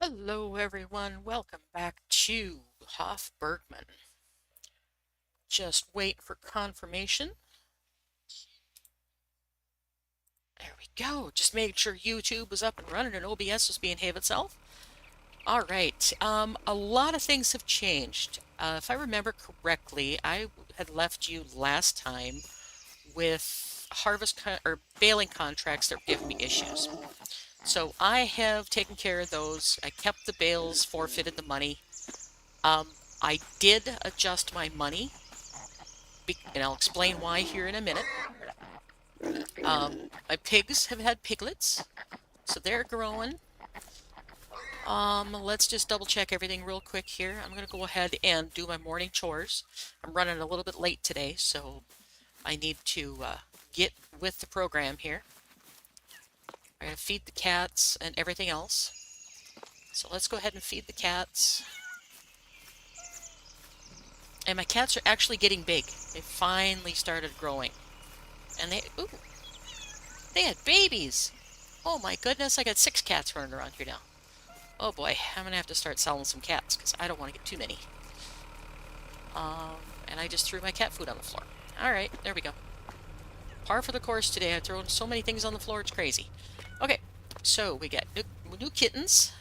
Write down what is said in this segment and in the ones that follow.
Hello everyone, welcome back to Hof Bergmann. Just wait for confirmation. There we go. Just making sure YouTube was up and running and OBS was behaving itself. All right. A lot of things have changed. If I remember correctly, I had left you last time with or baling contracts that were giving me issues. So I have taken care of those. I kept the bales, forfeited the money. Um, I did adjust my money, and I'll explain why here in a minute. My pigs have had piglets, so they're growing. Let's just double check everything real quick here. I'm gonna go ahead and do my morning chores. I'm running a little bit late today, so I need to get with the program here. I'm gonna feed the cats and everything else. So let's go ahead and feed the cats. And my cats are actually getting big. They finally started growing. And they had babies. Oh my goodness, I got 6 cats running around here now. Oh boy, I'm gonna have to start selling some cats because I don't want to get too many. And I just threw my cat food on the floor. Alright, there we go. Par for the course today. I've thrown so many things on the floor, it's crazy. Okay, so we got new kittens.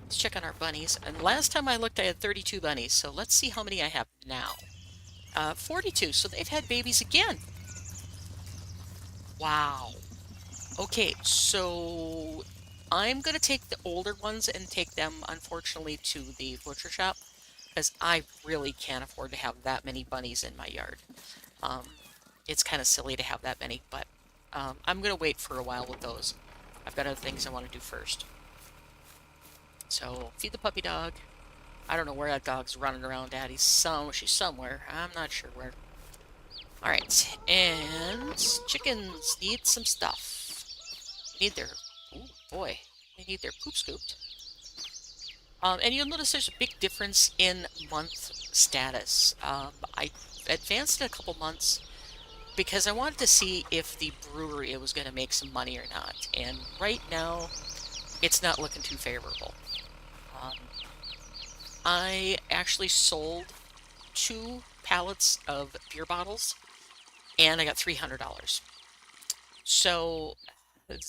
Let's check on our bunnies. And last time I looked, I had 32 bunnies, so let's see how many I have now. 42, so they've had babies again. Wow. Okay, so I'm going to take the older ones and take them, unfortunately, to the butcher shop because I really can't afford to have that many bunnies in my yard. It's kind of silly to have that many, but I'm going to wait for a while with those. I've got other things I want to do first. So, feed the puppy dog. I don't know where that dog's running around at. She's somewhere. I'm not sure where. Alright, and chickens need some stuff. Need their, oh boy, they need their poop scooped. And you'll notice there's a big difference in month status. I advanced it a couple months because I wanted to see if the brewery was going to make some money or not. And right now, it's not looking too favorable. I actually sold 2 pallets of beer bottles, and I got $300. So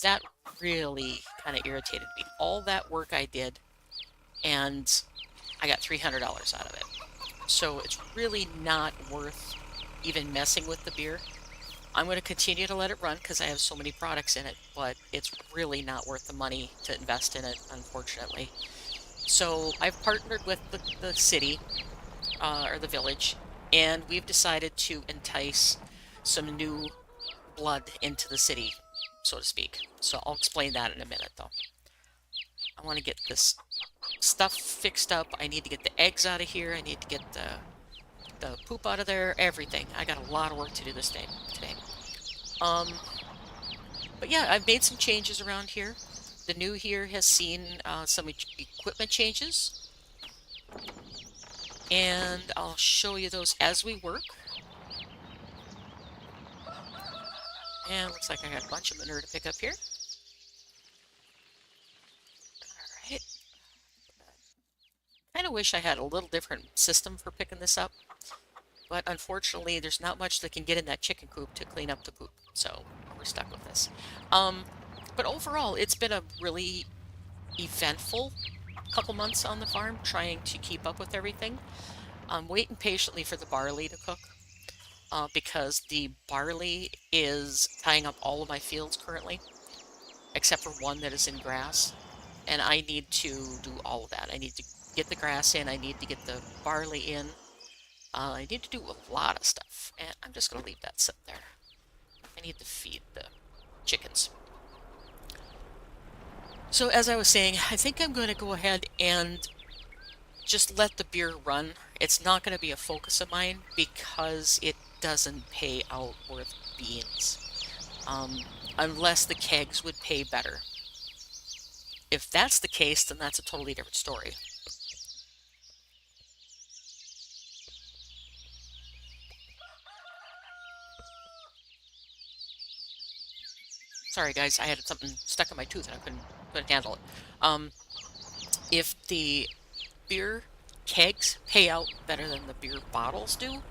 that really kind of irritated me. All that work I did, and I got $300 out of it. So it's really not worth even messing with the beer. I'm going to continue to let it run because I have so many products in it, but it's really not worth the money to invest in it, unfortunately. So I've partnered with the city, or the village, and we've decided to entice some new blood into the city, so to speak. So I'll explain that in a minute, though. I want to get this stuff fixed up. I need to get the eggs out of here. I need to get the poop out of there. Everything. I got a lot of work to do this day today. But yeah, I've made some changes around here. The new here has seen some equipment changes, and I'll show you those as we work. And looks like I got a bunch of manure to pick up here. Alright. Kind of wish I had a little different system for picking this up, but unfortunately there's not much that can get in that chicken coop to clean up the poop, so we're stuck with this. But overall, it's been a really eventful couple months on the farm, trying to keep up with everything. I'm waiting patiently for the barley to cook, because the barley is tying up all of my fields currently, except for one that is in grass. And I need to do all of that. I need to get the grass in, I need to get the barley in, I need to do a lot of stuff. And I'm just going to leave that sit there. I need to feed the chickens. So as I was saying, I think I'm going to go ahead and just let the beer run. It's not going to be a focus of mine because it doesn't pay out worth beans. Unless the kegs would pay better. If that's the case, then that's a totally different story. Sorry guys, I had something stuck in my tooth and I couldn't handle it. If the beer kegs pay out better than the beer bottles do,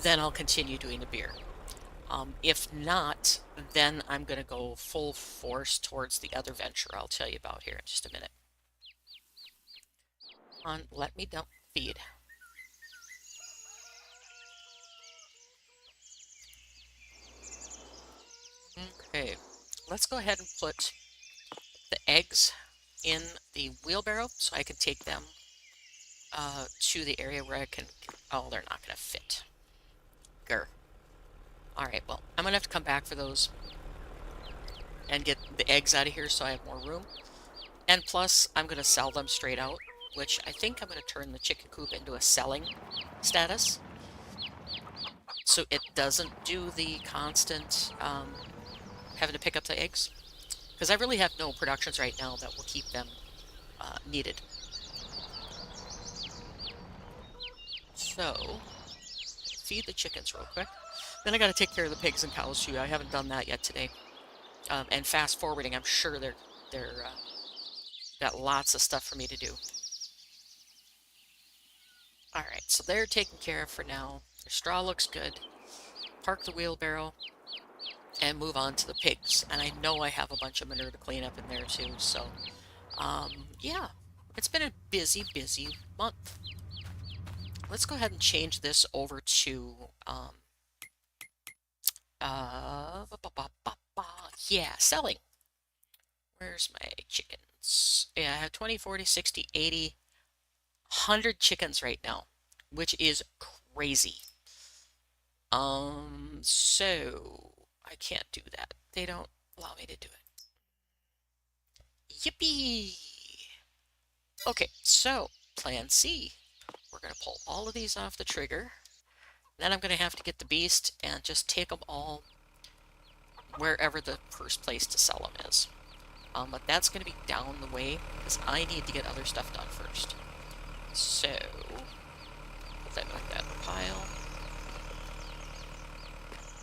then I'll continue doing the beer. If not, then I'm going to go full force towards the other venture I'll tell you about here in just a minute. Let me dump feed. Okay, let's go ahead and put the eggs in the wheelbarrow so I can take them to the area where I can... Oh, they're not going to fit. Grr. Alright, well, I'm going to have to come back for those and get the eggs out of here so I have more room. And plus, I'm going to sell them straight out, which I think I'm going to turn the chicken coop into a selling status. So it doesn't do the constant having to pick up the eggs. Because I really have no productions right now that will keep them needed. So, feed the chickens real quick. Then I got to take care of the pigs and cows too. I haven't done that yet today. And fast forwarding, I'm sure they're got lots of stuff for me to do. All right, so they're taken care of for now. Their straw looks good. Park the wheelbarrow and move on to the pigs. And I know I have a bunch of manure to clean up in there too. So, yeah, it's been a busy, busy month. Let's go ahead and change this over to yeah, selling. Where's my chickens? Yeah, I have 20, 40, 60, 80, 100 chickens right now, which is crazy. So I can't do that. They don't allow me to do it. Yippee! Okay, so plan C. We're going to pull all of these off the trigger. Then I'm going to have to get the beast and just take them all wherever the first place to sell them is. But that's going to be down the way because I need to get other stuff done first. So, put that like that in the pile.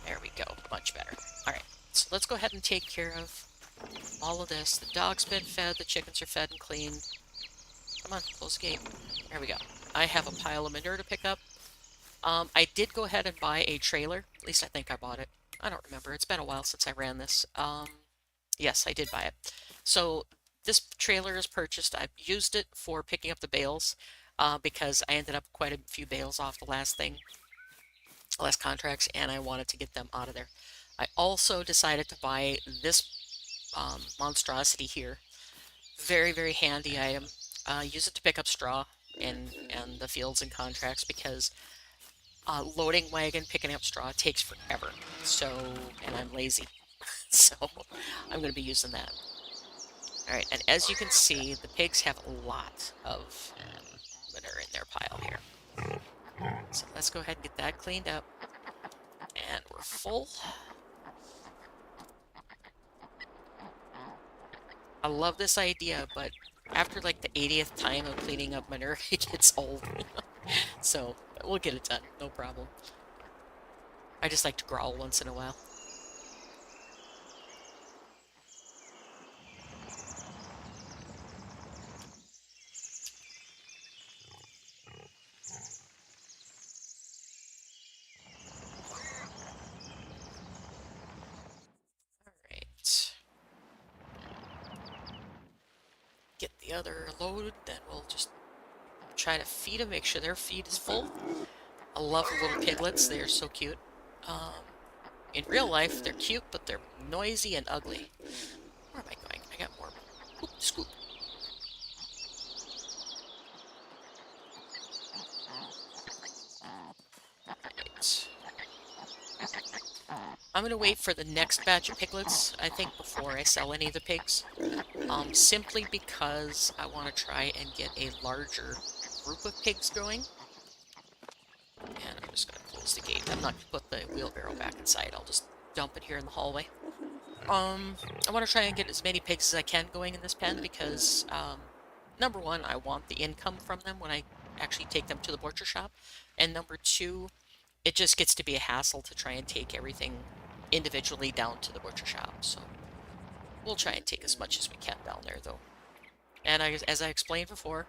There we go, much better. Alright, so let's go ahead and take care of all of this. The dog's been fed, the chickens are fed and cleaned. Come on, close the gate. There we go. I have a pile of manure to pick up. I did go ahead and buy a trailer. At least I think I bought it. I don't remember. It's been a while since I ran this. Yes, I did buy it. So this trailer is purchased. I've used it for picking up the bales because I ended up quite a few bales off the last contracts, and I wanted to get them out of there. I also decided to buy this monstrosity here. Very, very handy item. Use it to pick up straw in the fields and contracts because loading wagon, picking up straw takes forever. So, and I'm lazy. So, I'm going to be using that. Alright, and as you can see, the pigs have a lot of manure in their pile here. So let's go ahead and get that cleaned up. And we're full. I love this idea, but after like the 80th time of cleaning up manure, it gets old. So, we'll get it done, no problem. I just like to growl once in a while. Alright. Get the other load, then we'll just try to feed them, make sure their feed is full. I love the little piglets, they are so cute. In real life, they're cute, but they're noisy and ugly. Where am I going? I got more. Oop, scoop. Right. I'm going to wait for the next batch of piglets, I think, before I sell any of the pigs. Simply because I want to try and get a larger group of pigs going. And I'm just going to close the gate. I'm not going to put the wheelbarrow back inside. I'll just dump it here in the hallway. I want to try and get as many pigs as I can going in this pen because, number one, I want the income from them when I actually take them to the butcher shop. And number two, it just gets to be a hassle to try and take everything individually down to the butcher shop. So we'll try and take as much as we can down there, though. And as I explained before,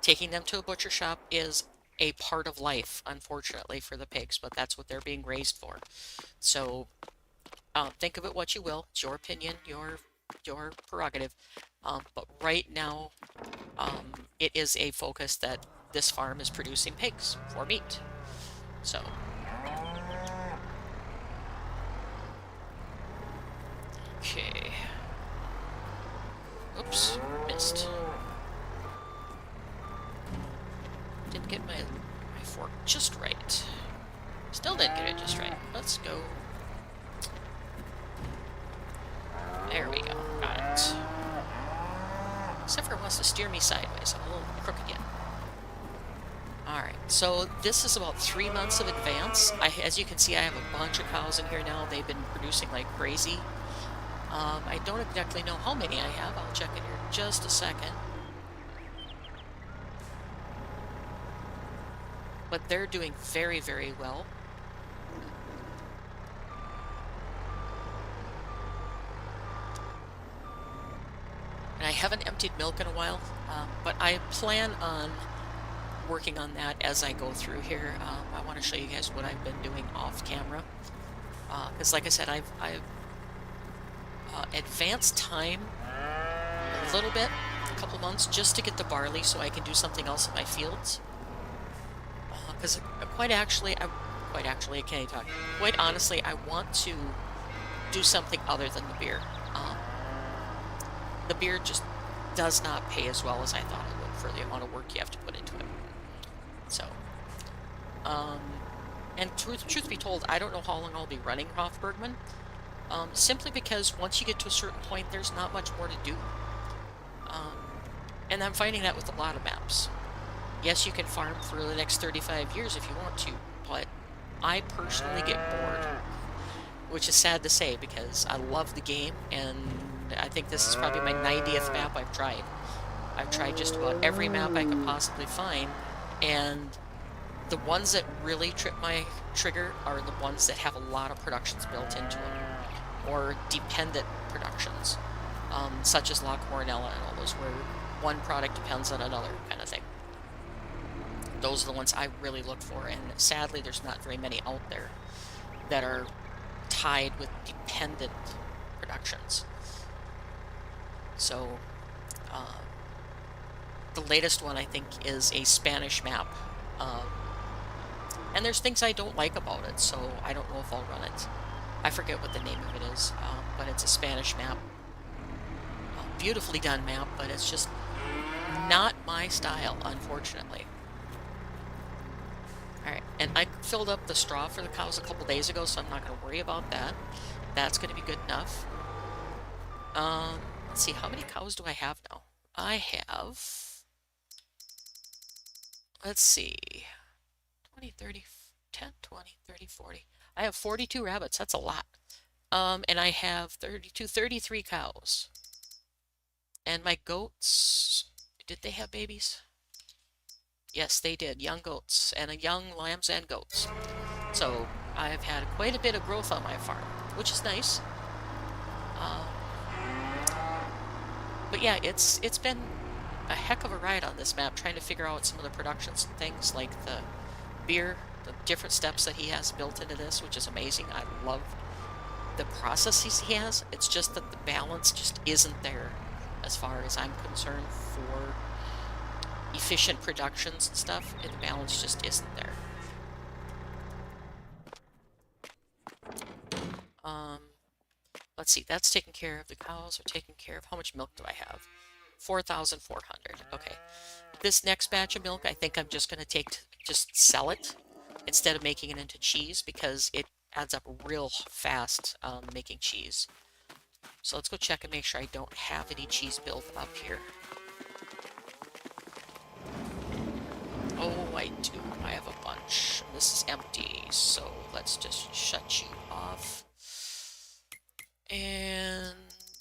taking them to a butcher shop is a part of life, unfortunately, for the pigs, but that's what they're being raised for. So think of it what you will. It's your opinion, your prerogative. But right now, it is a focus that this farm is producing pigs for meat. So, okay. Oops, missed. Didn't get my fork just right. Still didn't get it just right. Let's go. There we go. Got it. Except for it wants to steer me sideways. I'm a little crooked yet. Alright, so this is about 3 months of advance. As you can see, I have a bunch of cows in here now. They've been producing like crazy. I don't exactly know how many I have. I'll check in here in just a second. But they're doing very, very well. And I haven't emptied milk in a while, but I plan on working on that as I go through here. I want to show you guys what I've been doing off camera. Because like I said, I've advanced time a little bit, a couple months, just to get the barley so I can do something else in my fields. Because quite honestly, I want to do something other than the beer. The beer just does not pay as well as I thought it would for the amount of work you have to put into it. So, and truth be told, I don't know how long I'll be running Hof Bergmann, simply because once you get to a certain point, there's not much more to do. And I'm finding that with a lot of maps. Yes, you can farm for the next 35 years if you want to, but I personally get bored, which is sad to say because I love the game, and I think this is probably my 90th map I've tried. I've tried just about every map I could possibly find, and the ones that really trip my trigger are the ones that have a lot of productions built into them, or dependent productions, such as La Coronella and all those, where one product depends on another kind of thing. Those are the ones I really look for, and sadly there's not very many out there that are tied with dependent productions. So, the latest one I think is a Spanish map, and there's things I don't like about it, so I don't know if I'll run it. I forget what the name of it is, but it's a Spanish map. Beautifully done map, but it's just not my style, unfortunately. Alright, and I filled up the straw for the cows a couple days ago, so I'm not going to worry about that. That's going to be good enough. Let's see, how many cows do I have now? I have, let's see, 20, 30, 10, 20, 30, 40. I have 42 rabbits. That's a lot. And I have 33 cows. And my goats, did they have babies? Yes, they did. Young goats and young lambs and goats. So I've had quite a bit of growth on my farm, which is nice. But yeah, it's been a heck of a ride on this map, trying to figure out some of the productions and things like the beer, the different steps that he has built into this, which is amazing. I love the processes he has. It's just that the balance just isn't there as far as I'm concerned for efficient productions and stuff. And the balance just isn't there. Let's see, that's taken care of. The cows are taken care of. How much milk do I have? 4,400. Okay. This next batch of milk, I think I'm just going to just sell it instead of making it into cheese, because it adds up real fast making cheese. So let's go check and make sure I don't have any cheese built up here. Oh, I do. I have a bunch. This is empty, so let's just shut you off. And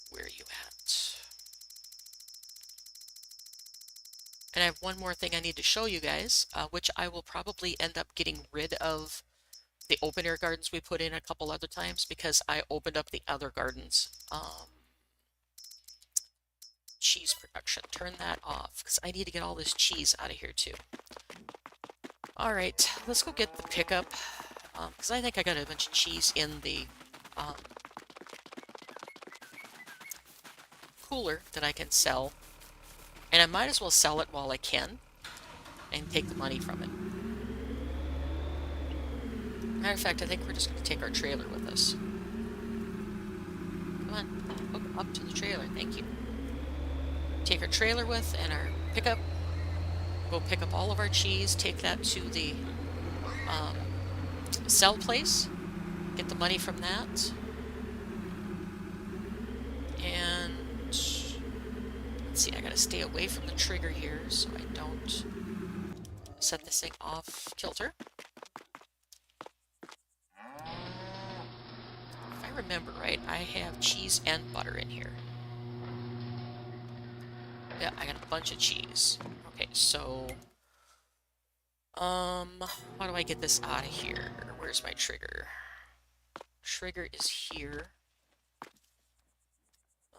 where are you at? And I have one more thing I need to show you guys, which I will probably end up getting rid of the open air gardens we put in a couple other times, because I opened up the other gardens cheese production. Turn that off, because I need to get all this cheese out of here too. Alright, let's go get the pickup, because I think I got a bunch of cheese in the cooler that I can sell. And I might as well sell it while I can, and take the money from it. Matter of fact, I think we're just going to take our trailer with us. Come on, hook up to the trailer, thank you. Take our trailer with and our pickup. Go pick up all of our cheese, take that to the sell place, get the money from that. And let's see, I gotta stay away from the trigger here so I don't set this thing off kilter. If I remember right, I have cheese and butter in here. Yeah, I got a bunch of cheese. Okay, so how do I get this out of here? Where's my trigger? Trigger is here.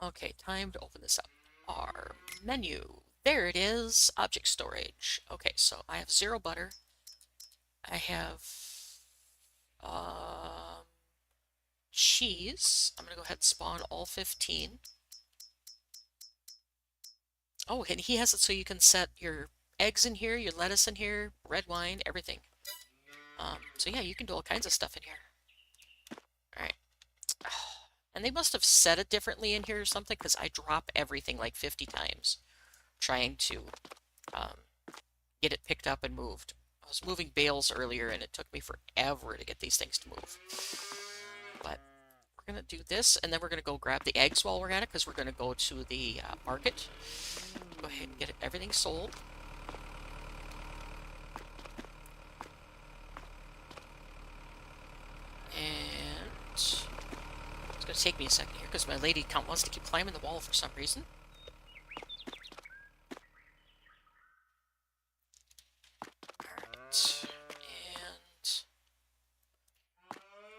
Okay, time to open this up. Our menu. There it is. Object storage. Okay, so I have 0 butter. I have cheese. I'm gonna go ahead and spawn all 15. Oh, and he has it so you can set your eggs in here, your lettuce in here, red wine, everything. So yeah, you can do all kinds of stuff in here. Alright. And they must have set it differently in here or something, because I drop everything like 50 times trying to get it picked up and moved. I was moving bales earlier, and it took me forever to get these things to move. But we're going to do this, and then we're going to go grab the eggs while we're at it, because we're going to go to the market. Go ahead and get everything sold. And it's going to take me a second here, because my lady wants to keep climbing the wall for some reason. Alright. And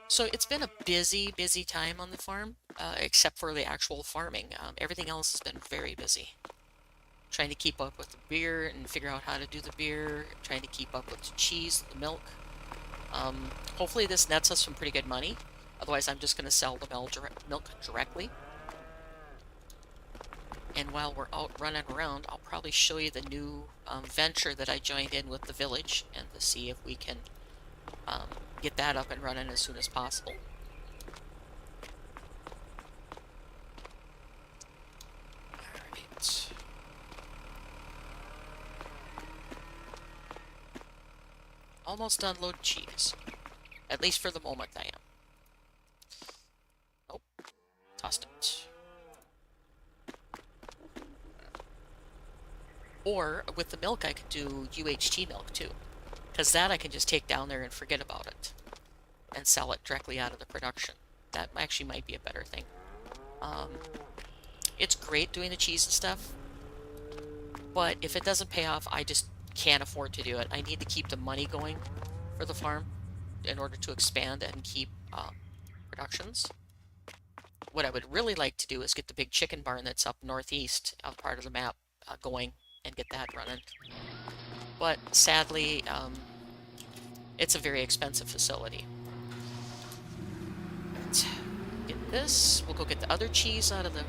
so it's been a busy time on the farm, except for the actual farming. Everything else has been very busy. Trying to keep up with the beer and figure out how to do the beer, trying to keep up with the cheese, the milk. Hopefully this nets us some pretty good money. Otherwise, I'm just going to sell the milk directly. And while we're out running around, I'll probably show you the new venture that I joined in with the village, and to see if we can get that up and running as soon as possible. Alright. Almost done loading cheese. At least for the moment I am. Oh, tossed it. Or, with the milk, I could do UHT milk, too. Because that I can just take down there and forget about it. And sell it directly out of the production. That actually might be a better thing. It's great doing the cheese and stuff. But if it doesn't pay off, I just can't afford to do it. I need to keep the money going for the farm in order to expand and keep productions. What I would really like to do is get the big chicken barn that's up northeast, part of the map, going and get that running. But sadly, it's a very expensive facility. Let's get this. We'll go get the other cheese out of the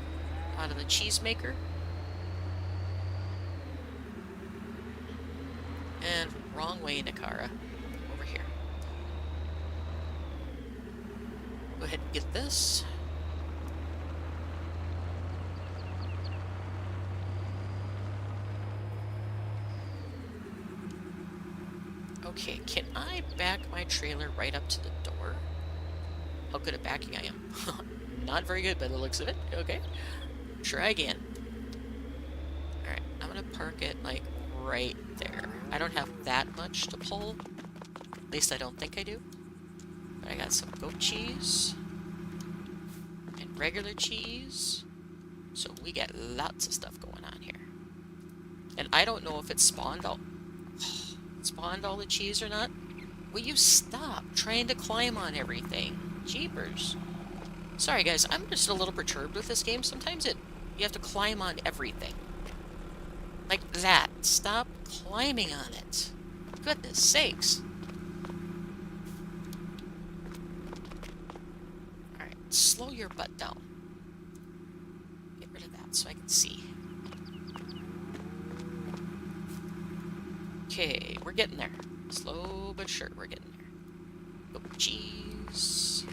cheese maker. And wrong way, Nakara. Over here. Go ahead and get this. Okay, can I back my trailer right up to the door? How good at backing I am. Not very good by the looks of it. Okay. Try again. Alright, I'm gonna park it, like, right there. I don't have that much to pull. At least I don't think I do. But I got some goat cheese. And regular cheese. So we got lots of stuff going on here. And I don't know if it spawned all the cheese or not. Will you stop trying to climb on everything? Jeepers. Sorry guys, I'm just a little perturbed with this game. Sometimes it You have to climb on everything. Like that. Stop climbing on it. Goodness sakes. Alright, slow your butt down. Get rid of that so I can see. Okay, we're getting there. Slow but sure, we're getting there. Oh, cheese.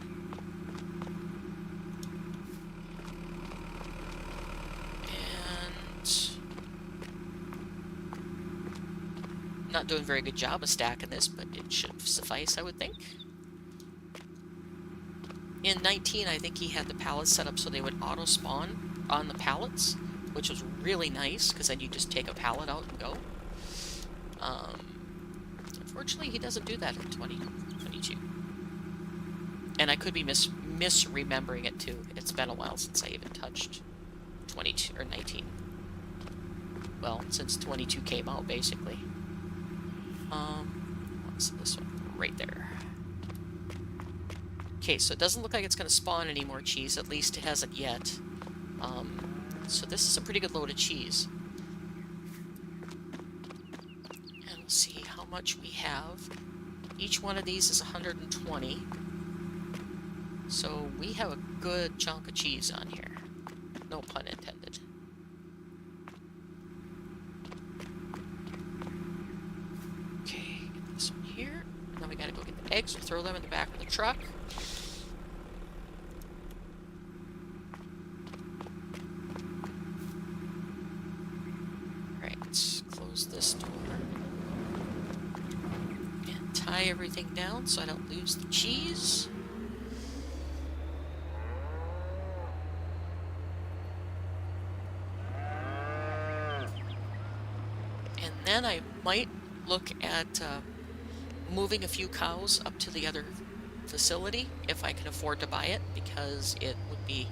And not doing a very good job of stacking this, but it should suffice, I would think. In 19, I think he had the pallets set up so they would auto-spawn on the pallets, which was really nice, because then you just take a pallet out and go. Unfortunately, he doesn't do that in 2022. And I could be misremembering it, too. It's been a while since I even touched 22 or 19. Well, since 22 came out, basically. What's this one? Right there. Okay, so it doesn't look like it's going to spawn any more cheese. At least it hasn't yet. So this is a pretty good load of cheese. And we'll see how much we have. Each one of these is 120. So we have a good chunk of cheese on here. No pun intended. Okay, get this one here. And then we gotta go get the eggs. We'll throw them in the back of the truck. Alright, let's close this door. And tie everything down so I don't lose the cheese. And then I might look at moving a few cows up to the other facility if I can afford to buy it, because it would be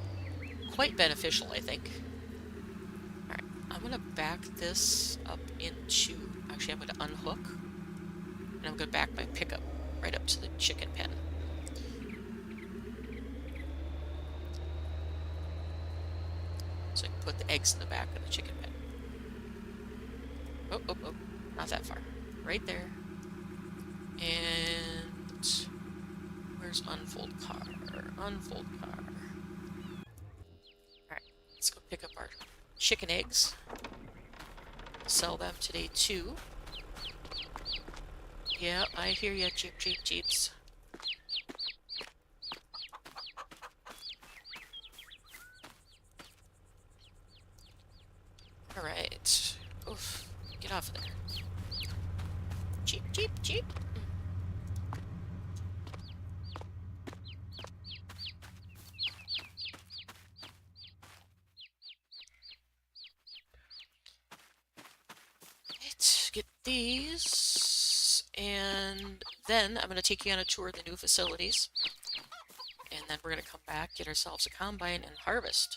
quite beneficial, I think. Alright, I'm going to back this up into... Actually, I'm going to unhook. And I'm going to back my pickup right up to the chicken pen. So I can put the eggs in the back of the chicken pen. Oh, not that far. Right there. And where's unfold car? Unfold car. Alright, let's go pick up our chicken eggs. Sell them today too. Yeah, I hear ya, Jeeps. Alright. Oof. Get off of there. Jeep. Let's get these. And then I'm going to take you on a tour of the new facilities. And then we're going to come back, get ourselves a combine, and harvest.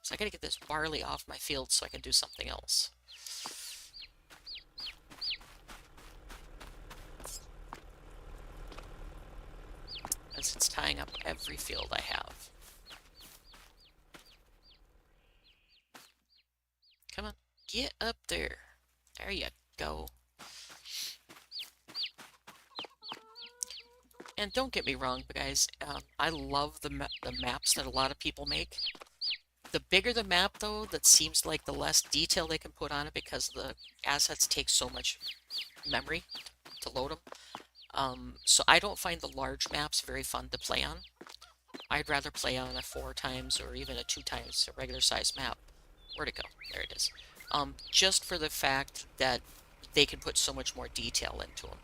So I got to get this barley off my field so I can do something else. As it's tying up every field I have. Come on, get up there. There you go. And don't get me wrong, guys, I love the maps that a lot of people make. The bigger the map, though, that seems like the less detail they can put on it because the assets take so much memory to load them. So I don't find the large maps very fun to play on. I'd rather play on a 4 times or even a 2 times a regular size map. Where'd it go? There it is. Just for the fact that they can put so much more detail into them.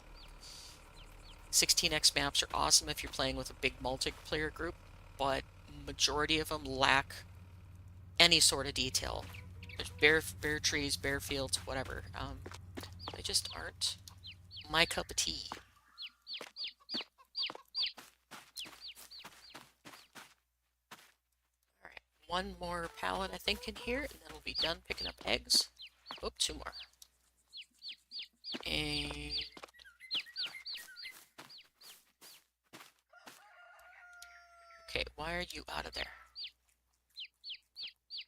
16x maps are awesome if you're playing with a big multiplayer group, but majority of them lack any sort of detail. There's bare trees, bare fields, whatever. They just aren't my cup of tea. Alright, one more pallet I think in here, and then we'll be done picking up eggs. Oh, 2 more. And... okay, why are you out of there?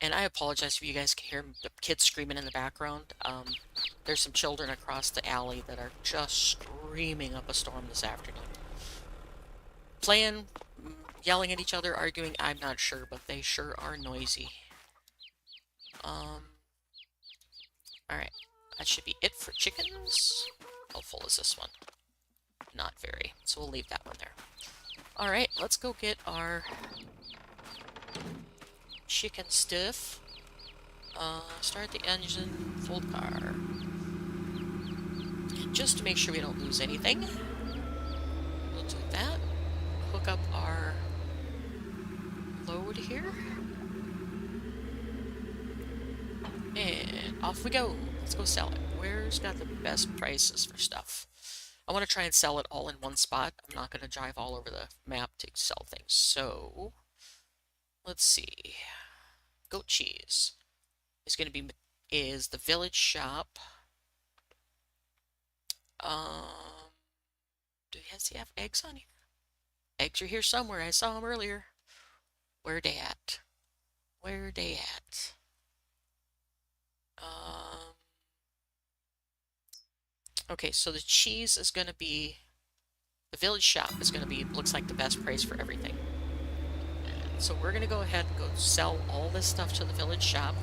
And I apologize if you guys can hear the kids screaming in the background. There's some children across the alley that are just screaming up a storm this afternoon. Playing, yelling at each other, arguing, I'm not sure, but they sure are noisy. Alright, that should be it for chickens. How full is this one? Not very, so we'll leave that one there. Alright, let's go get our chicken stuff. Start the engine, fold car. Just to make sure we don't lose anything. We'll do that. Hook up our load here. And off we go. Let's go sell it. Where's got the best prices for stuff? I want to try and sell it all in one spot. I'm not going to drive all over the map to sell things. So, let's see. Goat cheese is going to be the village shop. Does he have eggs on here? Eggs are here somewhere. I saw them earlier. Where they at? Where they at? Okay, so the cheese is going to be, the village shop is going to be, looks like the best price for everything. So we're going to go ahead and go sell all this stuff to the village shop.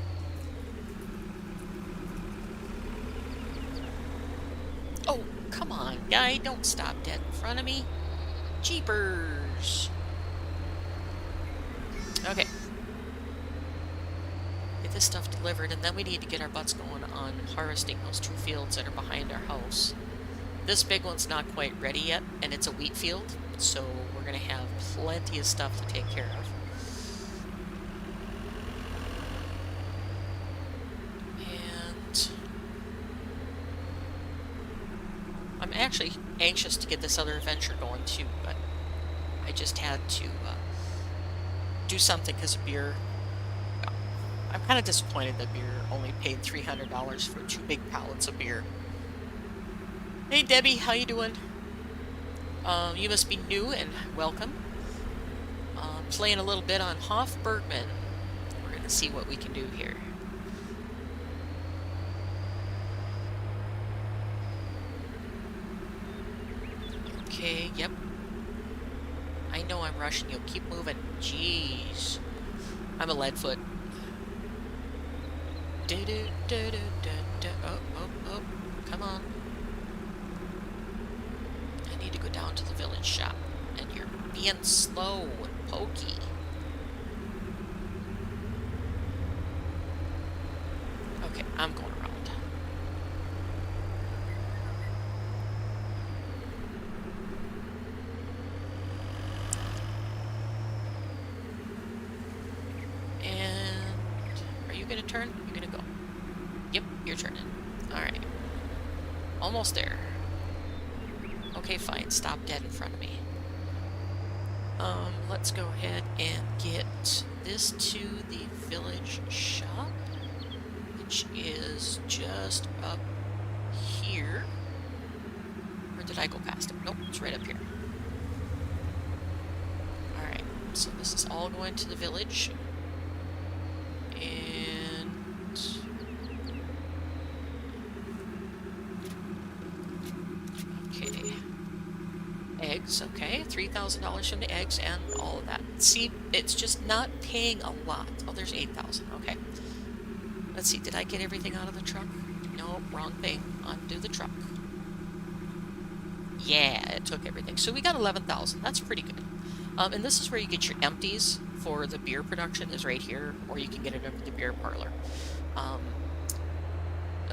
Oh, come on, guy, don't stop dead in front of me. Jeepers. Okay. Get this stuff delivered, and then we need to get our butts going on harvesting those 2 fields that are behind our house. This big one's not quite ready yet, and it's a wheat field, so we're going to have plenty of stuff to take care of. And I'm actually anxious to get this other adventure going too, but I just had to do something because of beer. I'm kind of disappointed that beer only paid $300 for 2 big pallets of beer. Hey Debbie, how you doing? You must be new and welcome. Playing a little bit on Hof Bergmann. We're going to see what we can do here. Okay, yep. I know I'm rushing you. Keep moving. Jeez. I'm a leadfoot. Oh, come on. I need to go down to the village shop. And you're being slow and pokey. Okay, I'm going around. And are you gonna turn? You're gonna go. Yep, you're turning. Alright. Almost there. Okay, fine. Stop dead in front of me. Let's go ahead and get this to the village shop, which is just up here. Or did I go past it? Nope, it's right up here. Alright, so this is all going to the village. And okay. Eggs, okay. $3,000 from the eggs and all of that. See, it's just not paying a lot. Oh, there's 8,000. Okay. Let's see, did I get everything out of the truck? No, wrong thing. Undo the truck. Yeah, it took everything. So we got 11,000. That's pretty good. And this is where you get your empties for the beer production is right here, or you can get it at the beer parlor.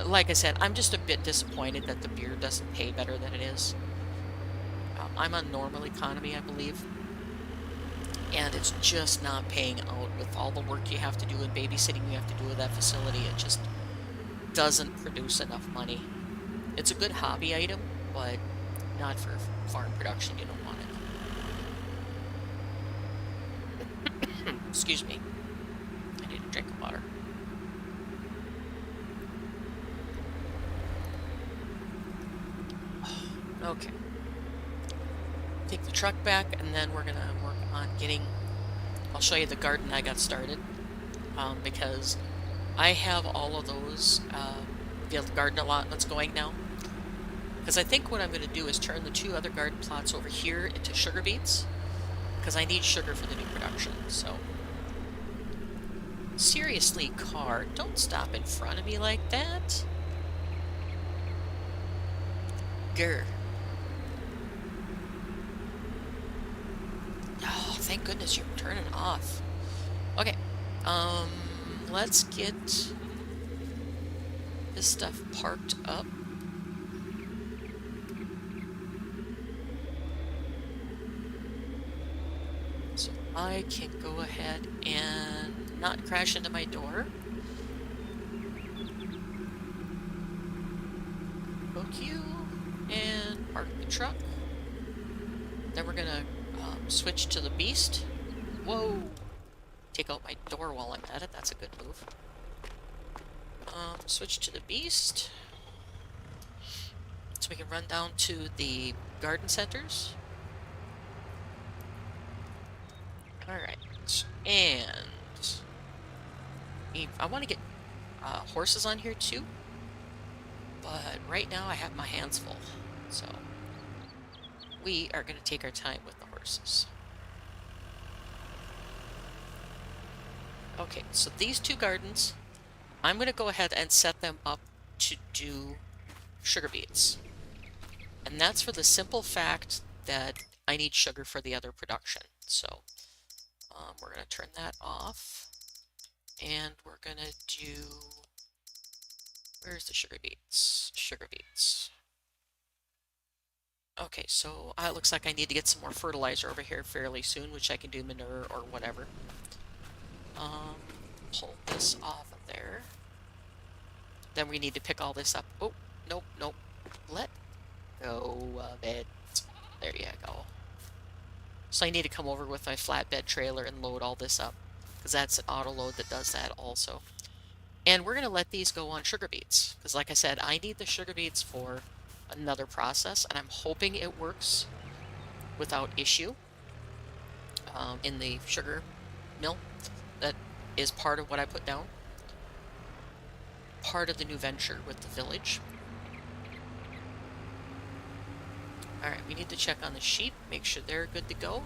Like I said, I'm just a bit disappointed that the beer doesn't pay better than it is. I'm on normal economy, I believe, and it's just not paying out with all the work you have to do and babysitting you have to do with that facility. It just doesn't produce enough money. It's a good hobby item, but not for farm production. You don't want it. Excuse me. I need a drink of water. Okay. Take the truck back, and then we're gonna work on getting... I'll show you the garden I got started. because I have all of those field garden allotments going now. Because I think what I'm going to do is turn the 2 other garden plots over here into sugar beets, because I need sugar for the new production. So, seriously, car, don't stop in front of me like that. Grr. Oh, thank goodness you're turning off. Okay, let's get this stuff parked up. So I can go ahead and not crash into my door. Hook you and park the truck. Then we're gonna switch to the beast. Whoa! Take out my door while I'm at it. That's a good move. Switch to the beast. So we can run down to the garden centers. Alright. And I want to get horses on here too. But right now I have my hands full. So we are going to take our time with the horses. Okay, so these 2 gardens, I'm going to go ahead and set them up to do sugar beets. And that's for the simple fact that I need sugar for the other production. So we're going to turn that off. And we're going to do... Where's the sugar beets? Sugar beets. Okay, so it looks like I need to get some more fertilizer over here fairly soon, which I can do manure or whatever. Pull this off of there. Then we need to pick all this up. Oh, nope, nope. Let go of it. There you go. So I need to come over with my flatbed trailer and load all this up, because that's an auto load that does that also. And we're going to let these go on sugar beets, because like I said, I need the sugar beets for another process, and I'm hoping it works without issue in the sugar mill. That is part of what I put down. Part of the new venture with the village. Alright, we need to check on the sheep, make sure they're good to go.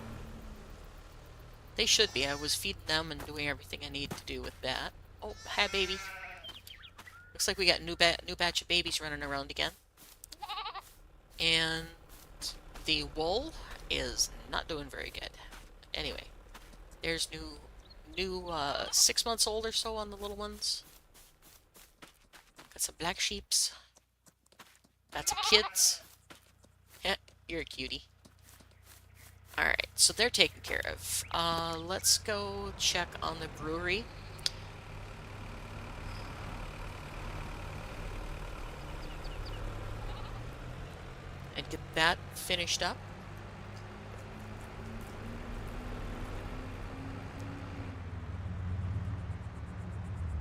They should be. I was feeding them and doing everything I need to do with that. Oh, hi baby. Looks like we got a new batch of babies running around again. And the wool is not doing very good. Anyway, there's new 6 months old or so on the little ones. Got some black sheeps. Got some kids. Yeah, you're a cutie. Alright, so they're taken care of. Let's go check on the brewery. And get that finished up.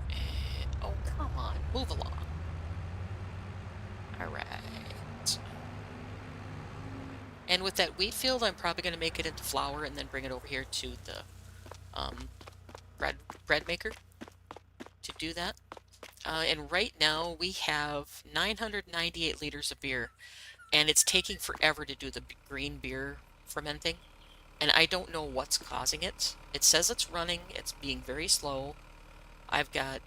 And, oh, come on, move along. Alright. And with that wheat field, I'm probably going to make it into flour and then bring it over here to the bread maker to do that. And right now we have 998 liters of beer, and it's taking forever to do the green beer fermenting, and I don't know what's causing it. It says it's running, it's being very slow. I've got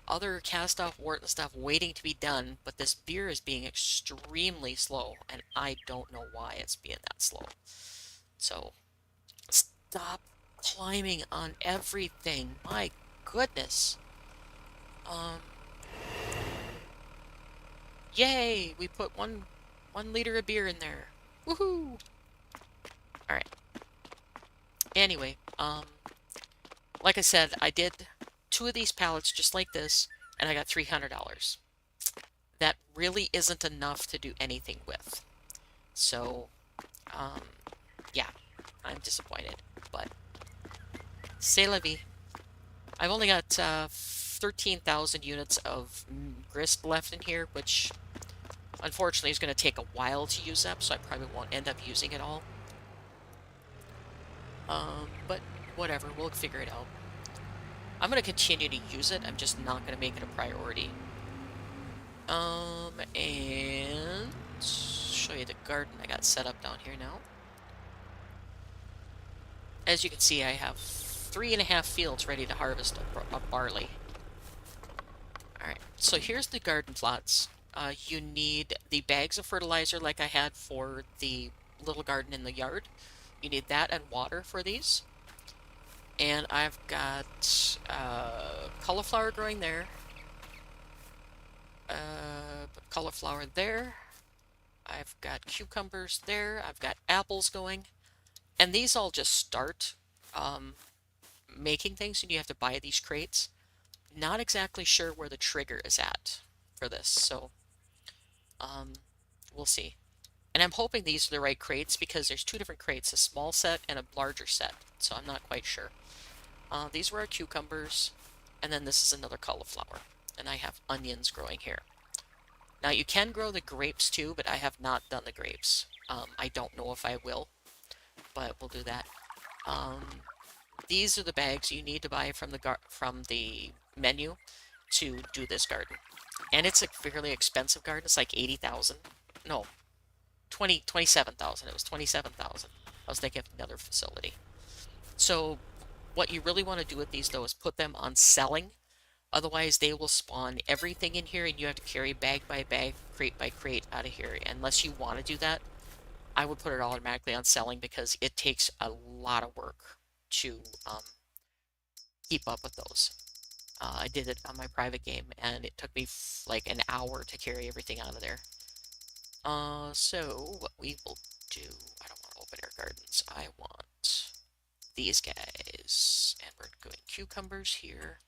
other cast-off wort and stuff waiting to be done, but this beer is being extremely slow, and I don't know why it's being that slow. So, stop climbing on everything. My goodness. Yay! We put one liter of beer in there. Woohoo! Alright. Anyway, like I said, I did 2 of these pallets just like this, and I got $300. That really isn't enough to do anything with. So, yeah, I'm disappointed, but c'est la vie. I've only got 13,000 units of grist left in here, which unfortunately is going to take a while to use up, so I probably won't end up using it all. But whatever, we'll figure it out. I'm going to continue to use it. I'm just not going to make it a priority. And show you the garden I got set up down here now. As you can see, I have 3.5 fields ready to harvest of barley. Alright, so here's the garden plots. You need the bags of fertilizer like I had for the little garden in the yard. You need that and water for these. And I've got cauliflower growing there. Cauliflower there. I've got cucumbers there. I've got apples going. And these all just start making things, and you have to buy these crates. Not exactly sure where the trigger is at for this, so we'll see. And I'm hoping these are the right crates because there's two different crates, a small set and a larger set, so I'm not quite sure. These were our cucumbers, and then this is another cauliflower, and I have onions growing here. Now you can grow the grapes too, but I have not done the grapes. I don't know if I will, but we'll do that. These are the bags you need to buy from the menu to do this garden. And it's a fairly expensive garden. It's like 80,000. No, 27,000. It was 27,000. I was thinking of another facility. So what you really want to do with these though is put them on selling. Otherwise they will spawn everything in here and you have to carry bag by bag, crate by crate out of here. Unless you want to do that, I would put it automatically on selling because it takes a lot of work to keep up with those. I did it on my private game, and it took me like an hour to carry everything out of there. So what we will do, I don't want open air gardens, I want these guys, and we're doing cucumbers here,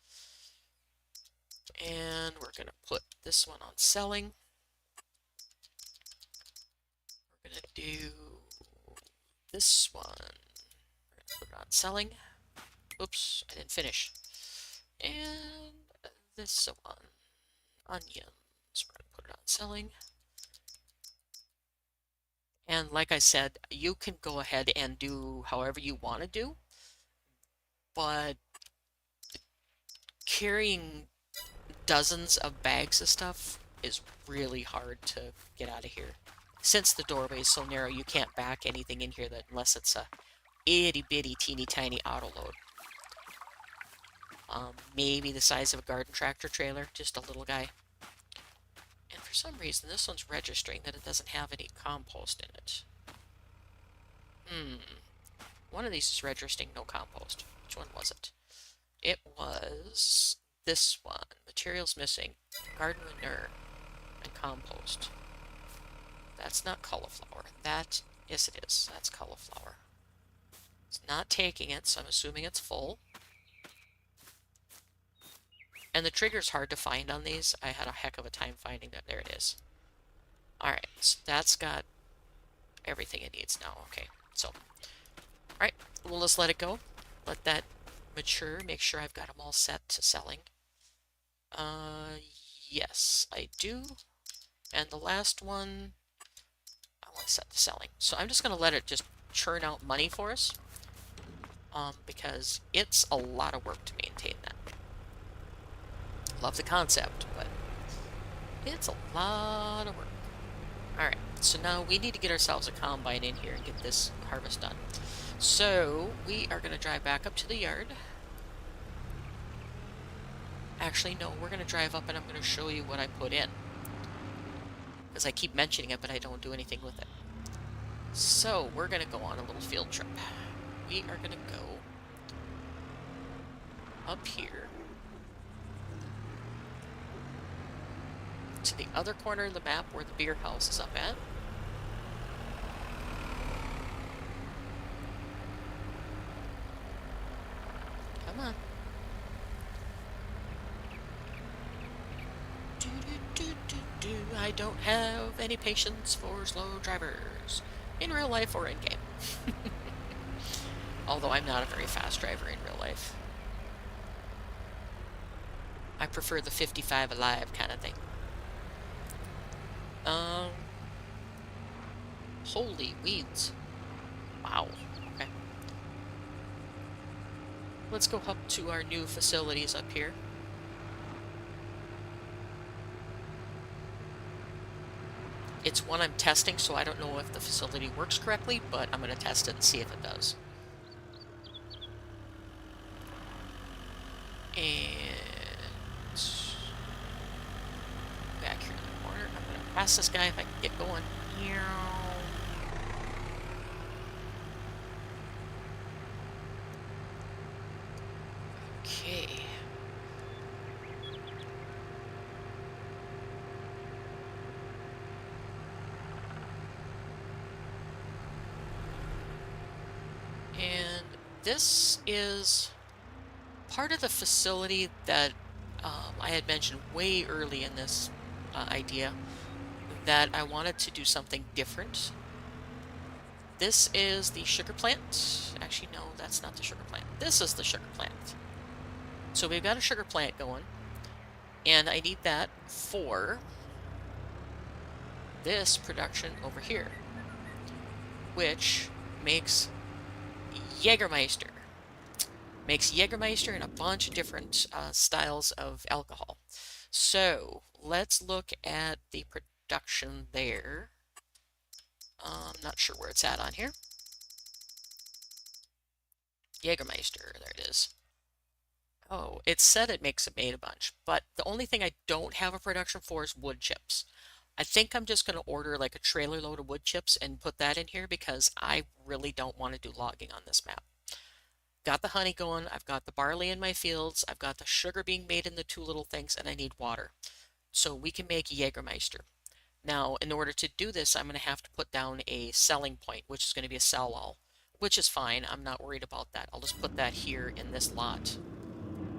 and we're going to put this one on selling. We're going to do this one, we're going to put it on selling. Oops, I didn't finish. And this one, onions, we're going to put it on selling. And like I said, you can go ahead and do however you want to do, but carrying dozens of bags of stuff is really hard to get out of here. Since the doorway is so narrow, you can't back anything in here unless it's a itty-bitty, teeny-tiny auto load. Maybe the size of a garden tractor trailer, just a little guy. And for some reason, this one's registering that it doesn't have any compost in it. One of these is registering no compost. Which one was it? It was this one. Materials missing. Garden manure and compost. That's not cauliflower. Yes it is. That's cauliflower. It's not taking it, so I'm assuming it's full. And the trigger's hard to find on these. I had a heck of a time finding that. There it is. Alright, so that's got everything it needs now. Okay, so. Alright, we'll just let it go. Let that mature. Make sure I've got them all set to selling. Yes, I do. And the last one, I want to set to selling. So I'm just going to let it just churn out money for us. Because it's a lot of work to maintain that. Love the concept, but it's a lot of work. Alright, so now we need to get ourselves a combine in here and get this harvest done. So we are going to drive back up to the yard. Actually, no, we're going to drive up and I'm going to show you what I put in. Because I keep mentioning it, but I don't do anything with it. So we're going to go on a little field trip. We are going to go up here to the other corner of the map where the beer house is up at. Come on. I don't have any patience for slow drivers, in real life or in game. Although I'm not a very fast driver in real life. I prefer the 55 alive kind of thing. Holy weeds. Wow. Okay. let's go up to our new facilities up here. It's one I'm testing, so I don't know if the facility works correctly, but I'm going to test it and see if it does. And back here in the corner, I'm going to pass this guy if I can get going. Okay. And this is part of the facility that I had mentioned way early in this idea that I wanted to do something different. This is the sugar plant. Actually, no, that's not the sugar plant. This is the sugar plant. So we've got a sugar plant going, and I need that for this production over here, which makes Jägermeister. Makes Jägermeister and a bunch of different styles of alcohol. So let's look at the production there. I'm not sure where it's at on here. Jägermeister, there it is. Oh, it said it made a bunch, but the only thing I don't have a production for is wood chips. I think I'm just going to order like a trailer load of wood chips and put that in here because I really don't want to do logging on this map. Got the honey going, I've got the barley in my fields, I've got the sugar being made in the two little things, and I need water. So we can make Jägermeister. Now, in order to do this, I'm going to have to put down a selling point, which is going to be a sell-all, which is fine. I'm not worried about that. I'll just put that here in this lot.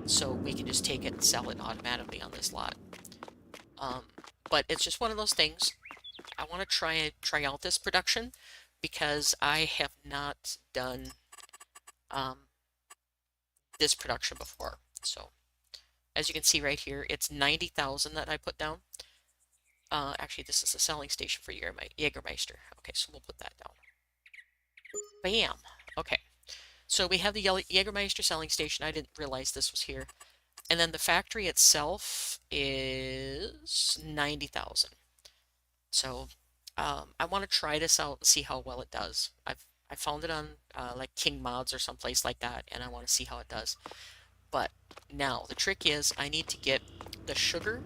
So we can just take it and sell it automatically on this lot. But it's just one of those things. I want to try out this production because I have not done this production before. So as you can see right here, it's 90,000 that I put down. Actually, this is a selling station for Jägermeister. Okay, so we'll put that down. Bam! Okay, so we have the Jägermeister selling station. I didn't realize this was here. And then the factory itself is 90,000. So I want to try this out and see how well it does. I found it on like King Mods or someplace like that, and I want to see how it does. But now the trick is I need to get the sugar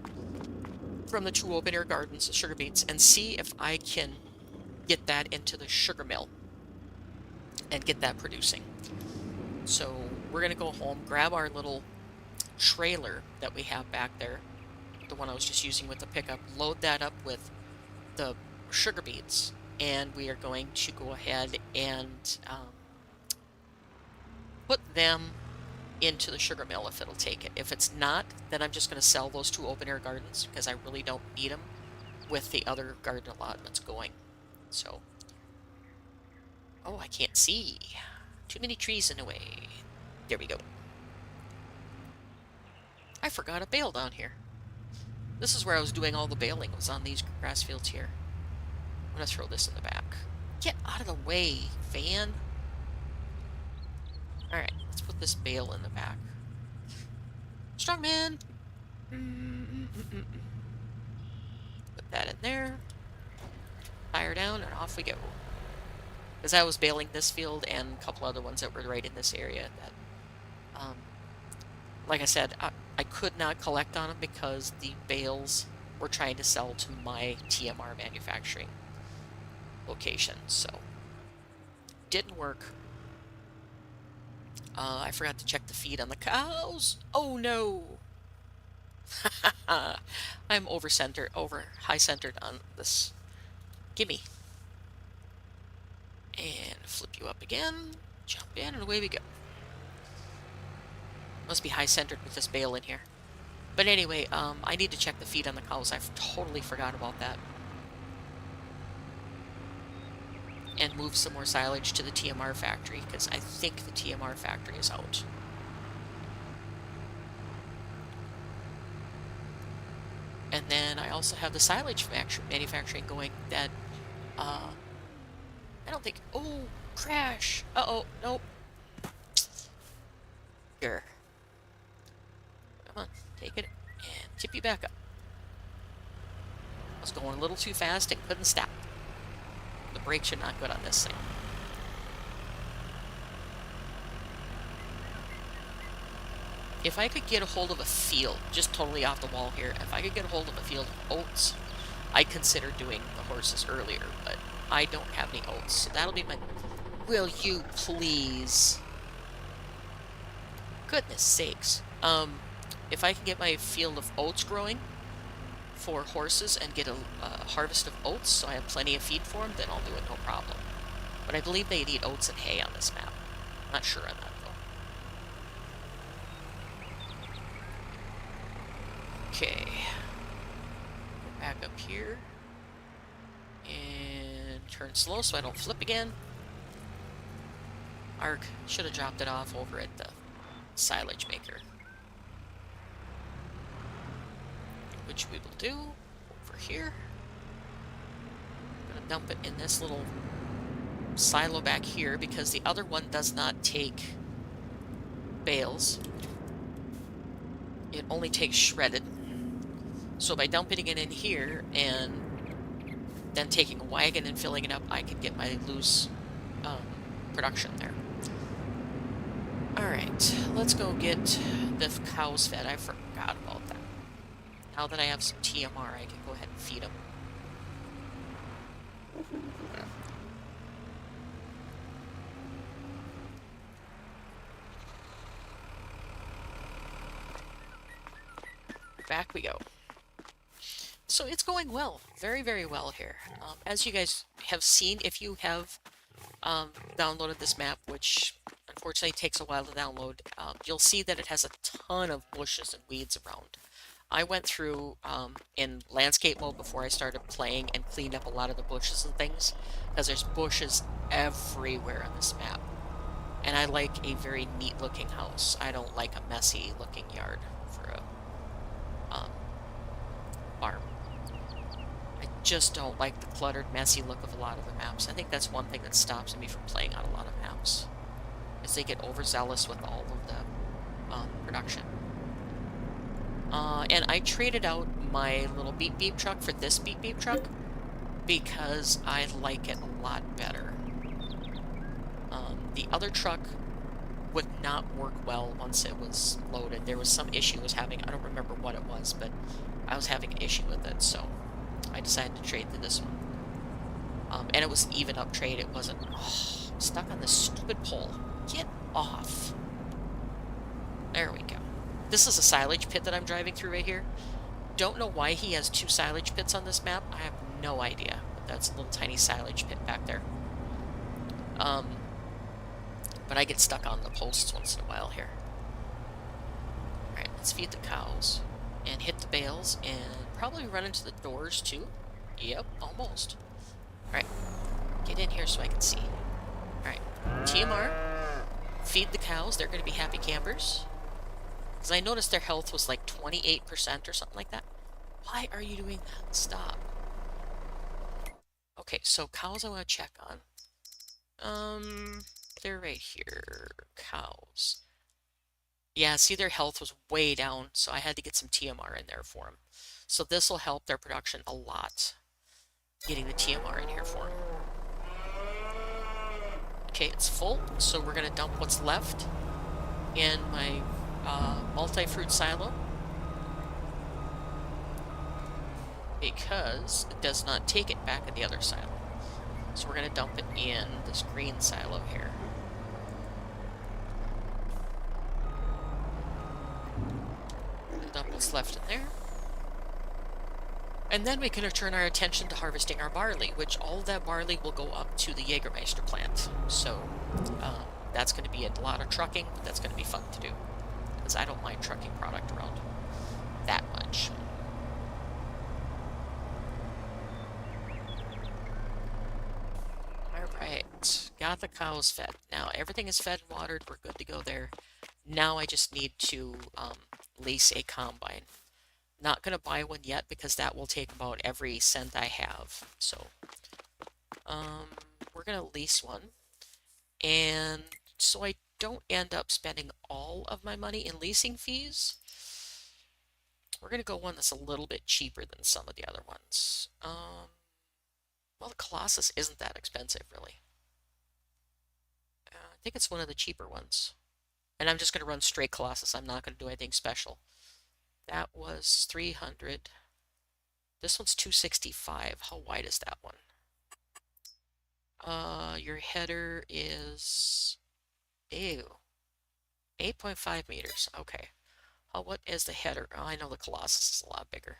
from the two open air gardens, the sugar beets, and see if I can get that into the sugar mill and get that producing. So we're going to go home, grab our little trailer that we have back there, the one I was just using with the pickup, load that up with the sugar beets, and we are going to go ahead and put them into the sugar mill if it'll take it. If it's not, then I'm just going to sell those two open air gardens because I really don't need them with the other garden allotments going. So, oh, I can't see. Too many trees in the way. There we go. I forgot a bale down here. This is where I was doing all the baling, was on these grass fields here. I'm going to throw this in the back. Get out of the way, van. Alright, let's put this bale in the back. Strongman! Put that in there. Fire down, and off we go. Because I was baling this field and a couple other ones that were right in this area that, like I said, I could not collect on them because the bales were trying to sell to my TMR manufacturing location, so didn't work. I forgot to check the feed on the cows. Oh no! I'm over high centered on this. Gimme. And flip you up again. Jump in and away we go. Must be high centered with this bale in here. But anyway, I need to check the feed on the cows. I've totally forgot about that. And move some more silage to the TMR factory, because I think the TMR factory is out. And then I also have the silage manufacturing going that, I don't think, oh, crash! Uh-oh, nope. Here. Come on, take it and tip you back up. I was going a little too fast and couldn't stop. The brakes are not good on this thing. If I could get a hold of a field, just totally off the wall here, if I could get a hold of a field of oats, I'd consider doing the horses earlier, but I don't have any oats, so that'll be my... Will you please? Goodness sakes. If I can get my field of oats growing for horses and get a harvest of oats, so I have plenty of feed for them, then I'll do it no problem. But I believe they eat oats and hay on this map. Not sure on that, though. Okay. Go back up here. And turn slow so I don't flip again. Arc should have dropped it off over at the silage maker. Which we will do over here. I'm going to dump it in this little silo back here because the other one does not take bales. It only takes shredded. So by dumping it in here and then taking a wagon and filling it up, I can get my loose production there. Alright, let's go get the cows fed. I forgot about that. Now that I have some TMR, I can go ahead and feed them. Back we go. So it's going well. Very, very well here. As you guys have seen, if you have downloaded this map, which unfortunately takes a while to download, you'll see that it has a ton of bushes and weeds around. I went through in landscape mode before I started playing and cleaned up a lot of the bushes and things, because there's bushes everywhere on this map. And I like a very neat looking house. I don't like a messy looking yard for a farm. I just don't like the cluttered, messy look of a lot of the maps. I think that's one thing that stops me from playing on a lot of maps, is they get overzealous with all of the production. And I traded out my little beep beep truck for this beep beep truck because I like it a lot better. The other truck would not work well once it was loaded. There was some issue I was having. I don't remember what it was, but I was having an issue with it, so I decided to trade to this one. And it was an even up trade. It wasn't... Oh, I'm stuck on this stupid pole. Get off. There we go. This is a silage pit that I'm driving through right here. Don't know why he has 2 silage pits on this map. I have no idea. But that's a little tiny silage pit back there. But I get stuck on the posts once in a while here. Alright, let's feed the cows. And hit the bales. And probably run into the doors too. Yep, almost. Alright, get in here so I can see. Alright, TMR. Feed the cows. They're going to be happy campers. Because I noticed their health was like 28% or something like that. Why are you doing that? Stop. Okay, so cows I want to check on. They're right here. Cows. Yeah, see, their health was way down, so I had to get some TMR in there for them. So this will help their production a lot. Getting the TMR in here for them. Okay, it's full, so we're going to dump what's left in my multi-fruit silo, because it does not take it back in the other silo. So we're going to dump it in this green silo here. Dump what's left in there. And then we can turn our attention to harvesting our barley, which all of that barley will go up to the Jägermeister plant. So that's going to be a lot of trucking, but that's going to be fun to do. Because I don't mind trucking product around that much. Alright, got the cows fed. Now everything is fed and watered, we're good to go there. Now I just need to lease a combine. Not going to buy one yet because that will take about every cent I have. So we're going to lease one. And so I don't end up spending all of my money in leasing fees, we're going to go one that's a little bit cheaper than some of the other ones. Well, the Colossus isn't that expensive, really. I think it's one of the cheaper ones. And I'm just going to run straight Colossus. I'm not going to do anything special. That was 300. This one's 265. How wide is that one? Your header is... Ew. 8.5 meters. Okay. What is the header? Oh, I know the Colossus is a lot bigger.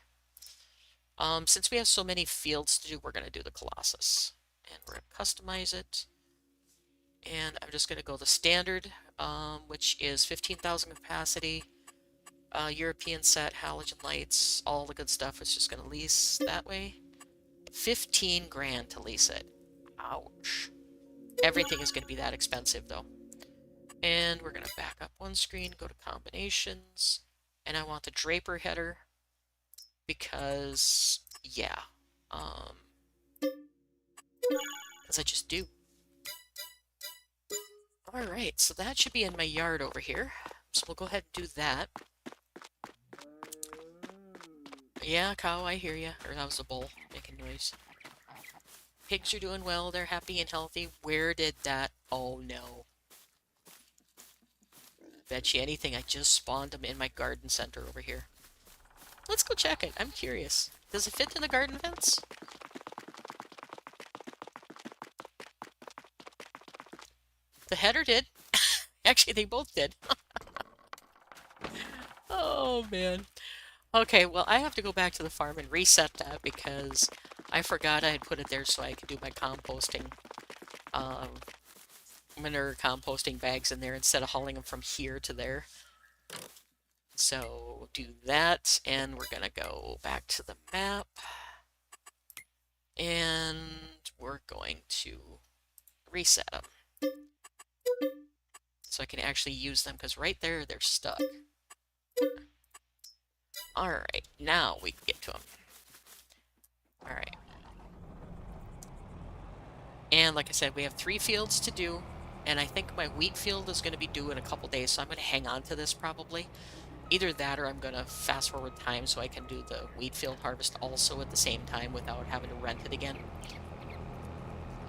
Since we have so many fields to do, we're going to do the Colossus. And we're going to customize it. And I'm just going to go the standard, which is 15,000 capacity, European set, halogen lights, all the good stuff. It's just going to lease that way. 15 grand to lease it. Ouch. Everything is going to be that expensive, though. And we're going to back up one screen, go to combinations, and I want the Draper header because, yeah, because I just do. All right, so that should be in my yard over here. So we'll go ahead and do that. Yeah, cow, I hear you. Or that was a bull making noise. Pigs are doing well. They're happy and healthy. Where did that... Oh, no. Bet you anything, I just spawned them in my garden center over here. Let's go check it. I'm curious. Does it fit in the garden fence? The header did. Actually, they both did. Oh, man. Okay, well, I have to go back to the farm and reset that because I forgot I had put it there so I could do my composting, manure composting bags in there instead of hauling them from here to there. So do that, and we're gonna go back to the map, and we're going to reset them so I can actually use them, because right there they're stuck. Alright, now we can get to them. Alright. And like I said, we have 3 fields to do, and I think my wheat field is going to be due in a couple days, so I'm going to hang on to this probably. Either that or I'm going to fast forward time so I can do the wheat field harvest also at the same time without having to rent it again.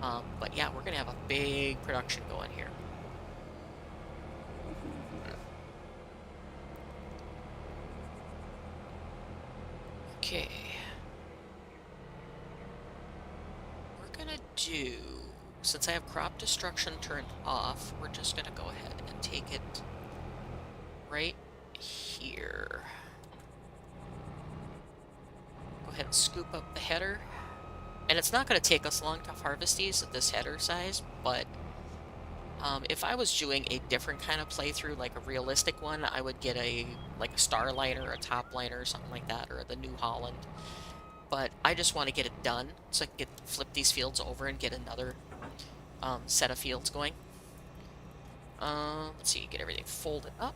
But yeah, we're going to have a big production going here. Okay. We're going to do, since I have crop destruction turned off, we're just going to go ahead and take it right here. Go ahead and scoop up the header. And it's not going to take us long to harvest these at this header size, but if I was doing a different kind of playthrough, like a realistic one, I would get like a Starliner or a Topliner or something like that, or the New Holland. But I just want to get it done so I can flip these fields over and get another set of fields going. Let's see, get everything folded up.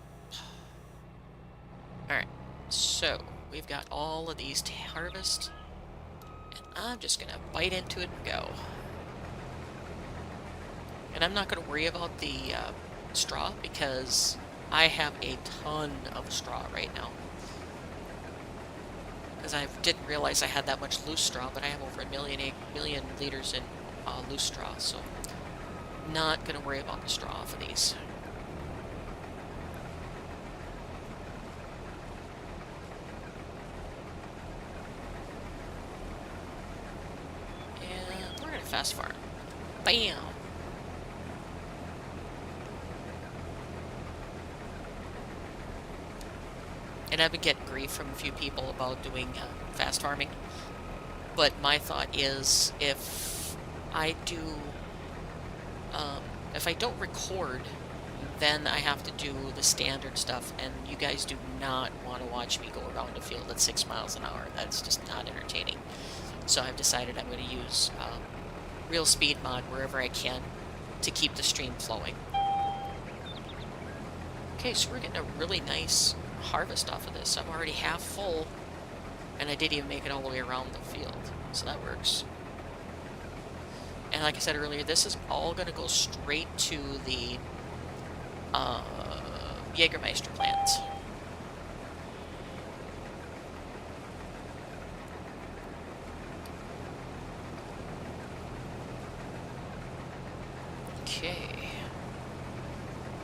Alright, so we've got all of these to harvest. And I'm just going to bite into it and go. And I'm not going to worry about the straw because I have a ton of straw right now. Because I didn't realize I had that much loose straw, but I have over a million liters in loose straw, so not going to worry about the straw for these. And we're going to fast farm. Bam! And I've been getting grief from a few people about doing fast farming. But my thought is, if I don't record, then I have to do the standard stuff, and you guys do not want to watch me go around a field at 6 miles an hour. That's just not entertaining. So I've decided I'm going to use real speed mod wherever I can to keep the stream flowing. Okay, so we're getting a really nice harvest off of this. I'm already half full, and I didn't even make it all the way around the field, so that works. And like I said earlier, this is all going to go straight to the Jägermeister plant. Okay.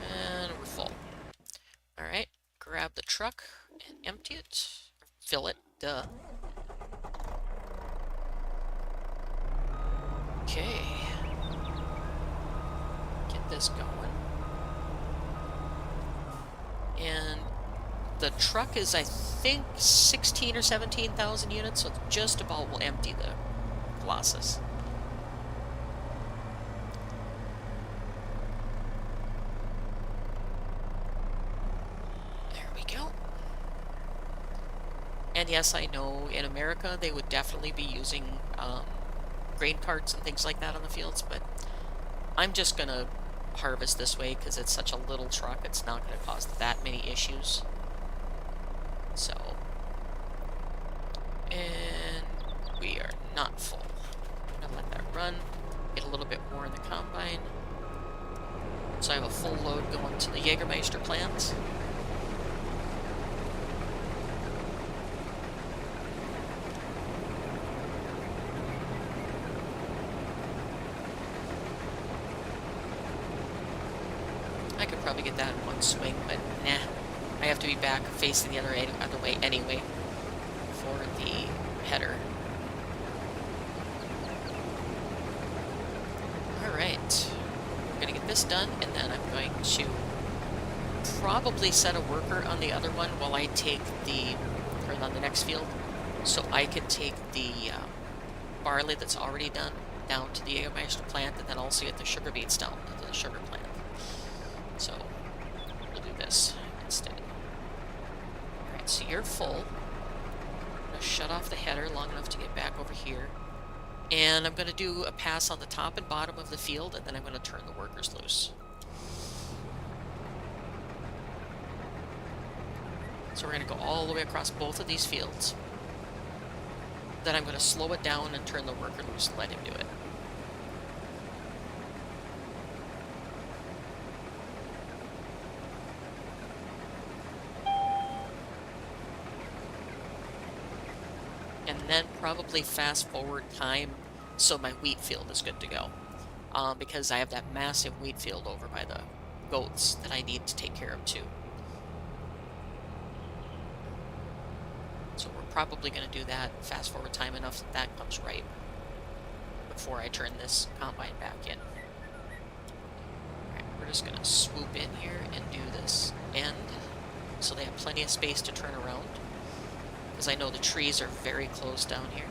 And we're full. Alright, grab the truck and empty it. Fill it, duh. Okay. Get this going. And the truck is, I think, 16 or 17,000 units, so it just about will empty the Colossus. There we go. And yes, I know in America they would definitely be using grain carts and things like that on the fields, but I'm just gonna harvest this way because it's such a little truck, it's not going to cause that many issues. So, and we are not full. I'm gonna let that run, get a little bit more in the combine. So I have a full load going to the Jägermeister plant. I could probably get that in one swing, but nah. I have to be back facing the other way anyway for the header. Alright. I'm going to get this done, and then I'm going to probably set a worker on the other one while I take or on the next field, so I can take the barley that's already done down to the Jägermeister plant, and then also get the sugar beets down to the sugar plant. So, we'll do this instead. Alright, so you're full. I'm going to shut off the header long enough to get back over here. And I'm going to do a pass on the top and bottom of the field, and then I'm going to turn the workers loose. So we're going to go all the way across both of these fields. Then I'm going to slow it down and turn the worker loose and let him do it. And then probably fast forward time so my wheat field is good to go. Because I have that massive wheat field over by the goats that I need to take care of too. So we're probably going to do that, fast forward time enough that that comes right before I turn this combine back in. Alright, we're just going to swoop in here and do this end so they have plenty of space to turn around. Because I know the trees are very close down here.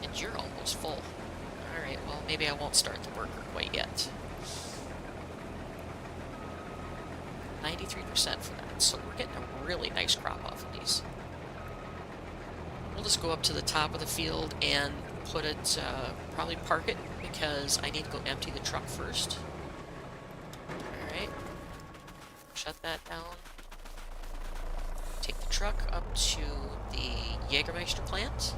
And you're almost full. Alright, well, maybe I won't start the worker quite yet. 93% for that, so we're getting a really nice crop off of these. We'll just go up to the top of the field and put it, probably park it, because I need to go empty the truck first. Alright. Shut that down. Take the truck up to the Jägermeister plant.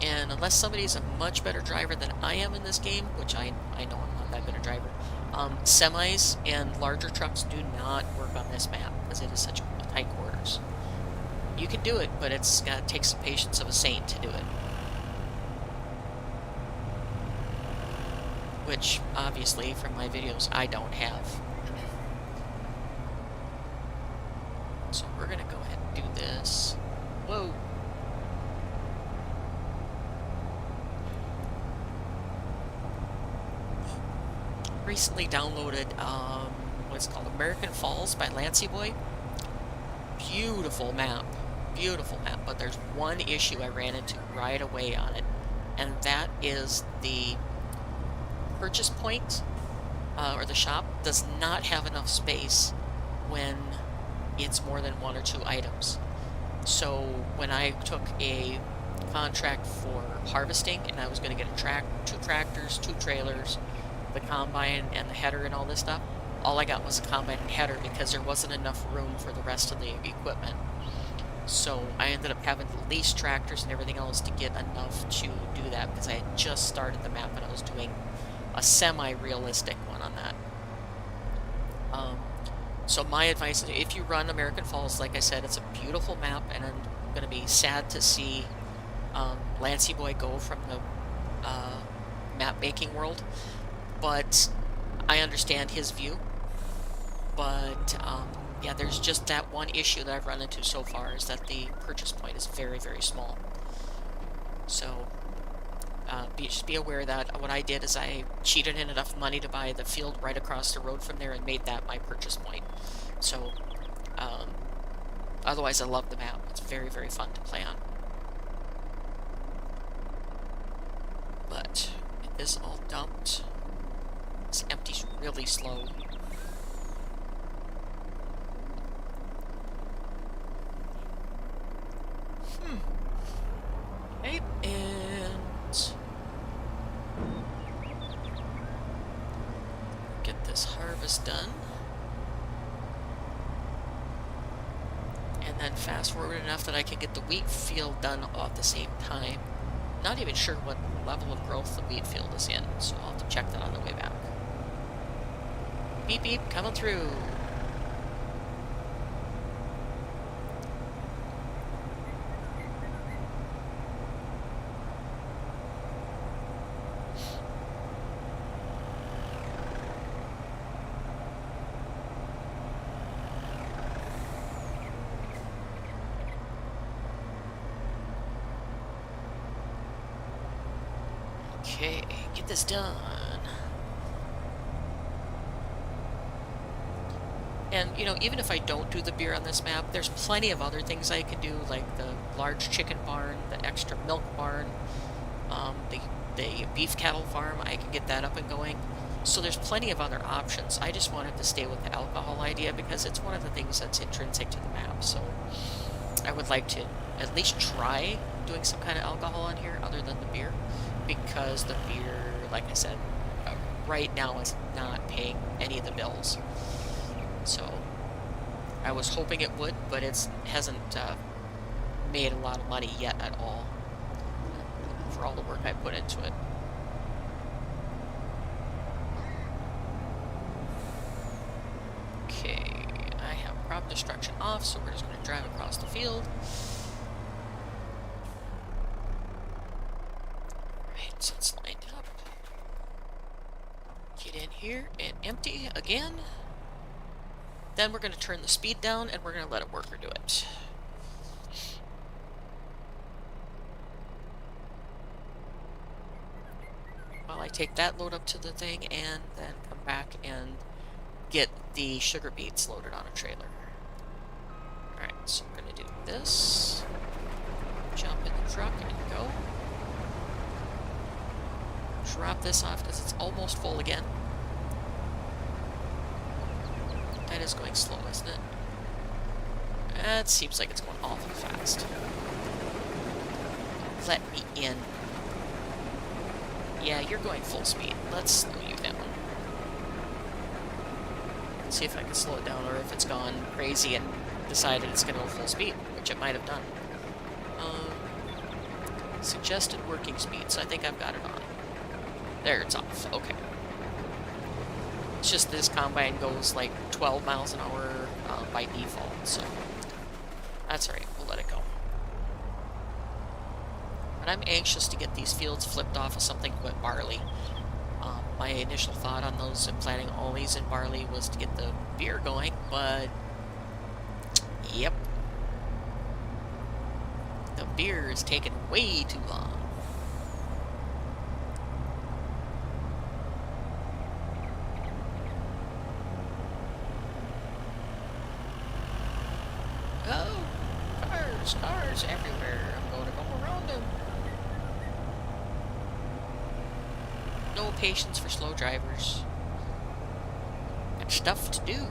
And unless somebody's a much better driver than I am in this game, which I know I'm not that good a driver, semis and larger trucks do not work on this map because it is such tight quarters. You can do it, but it's got to take some patience of a saint to do it. Which, obviously, from my videos, I don't have. So we're going to go ahead and do this. Whoa! Recently downloaded what's called American Falls by Lancey Boy. Beautiful map, but there's one issue I ran into right away on it, and that is the purchase point or the shop does not have enough space when it's more than one or two items. So when I took a contract for harvesting and I was going to get two tractors, 2 trailers, the combine and the header and all this stuff, all I got was a combine and header because there wasn't enough room for the rest of the equipment. So I ended up having to lease tractors and everything else to get enough to do that because I had just started the map and I was doing a semi-realistic one on that. So my advice is if you run American Falls, like I said, it's a beautiful map, and I'm going to be sad to see Lancey Boy go from the map making world, but I understand his view. But yeah, there's just that one issue that I've run into so far is that the purchase point is very, very small. So just be aware that what I did is I cheated in enough money to buy the field right across the road from there and made that my purchase point. So otherwise I love the map. It's very, very fun to play on. But it is all dumped. This empty's really slow. Okay, and get this harvest done. And then fast forward enough that I can get the wheat field done all at the same time. Not even sure what level of growth the wheat field is in, so I'll have to check that on the way back. Beep beep, coming through. Okay, get this done. And, you know, even if I don't do the beer on this map, there's plenty of other things I can do, like the large chicken barn, the extra milk barn, the beef cattle farm. I can get that up and going. So there's plenty of other options. I just wanted to stay with the alcohol idea because it's one of the things that's intrinsic to the map. So I would like to at least try doing some kind of alcohol on here other than the beer, because the beer, like I said, right now is not paying any of the bills. So I was hoping it would, but it hasn't made a lot of money yet at all for all the work I put into it. Okay, I have crop destruction off, so we're just going to drive across the field. Alright, so it's lined up. Get in here and empty again. Then we're going to turn the speed down and we're going to let a worker do it. While I take that load up to the thing and then come back and get the sugar beets loaded on a trailer. Alright, so we're going to do this. Jump in the truck and go. Drop this off because it's almost full again. That is going slow, isn't it? That seems like it's going awful fast. Let me in. Yeah, you're going full speed. Let's slow you down. Let's see if I can slow it down or if it's gone crazy and decided it's going to go full speed, which it might have done. Suggested working speed, so I think I've got it on. There, it's off. Okay. It's just this combine goes like 12 miles an hour by default, so that's alright, we'll let it go. But I'm anxious to get these fields flipped off of something with barley. My initial thought on those and planting all these in barley was to get the beer going, but yep. The beer is taking way too long. Oh, cars everywhere. I'm going to go around them. No patience for slow drivers. Got stuff to do.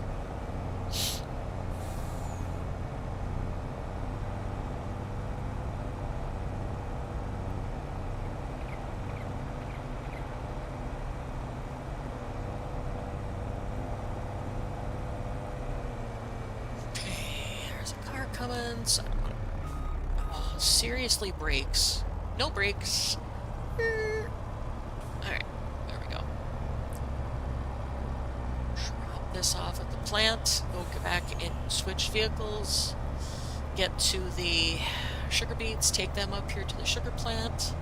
coming. So oh, seriously, brakes. No brakes. Alright, there we go. Drop this off at the plant. Go back and switch vehicles. Get to the sugar beets. Take them up here to the sugar plant.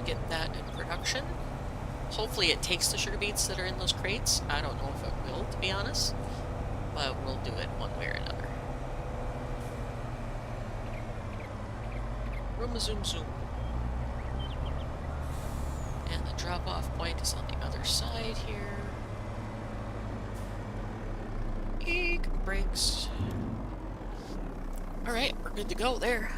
Get that in production. Hopefully it takes the sugar beets that are in those crates. I don't know if it will, to be honest, but we'll do it one way or another. Room zoom zoom. And the drop-off point is on the other side here. Eek, brakes. Alright, we're good to go there.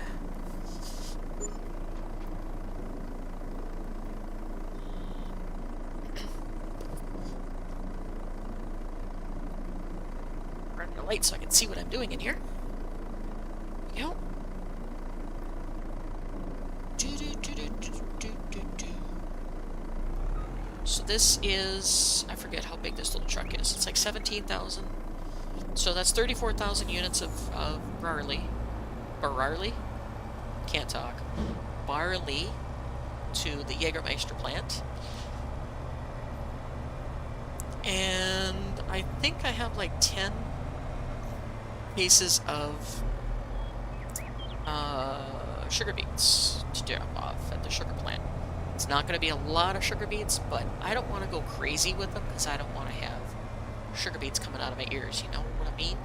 Light so I can see what I'm doing in here. There we go. So this is, I forget how big this little truck is. It's like 17,000. So that's 34,000 units of barley. Can't talk. Barley to the Jägermeister plant. And I think I have like 10 pieces of sugar beets to drop off at the sugar plant. It's not going to be a lot of sugar beets, but I don't want to go crazy with them because I don't want to have sugar beets coming out of my ears, you know what I mean?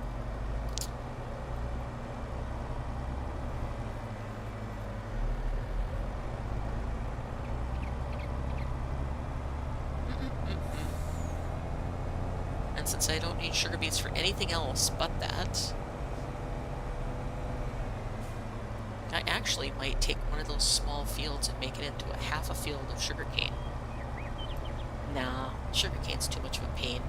And since I don't need sugar beets for anything else but that, I actually might take one of those small fields and make it into a half a field of sugarcane. Nah, sugarcane's too much of a pain.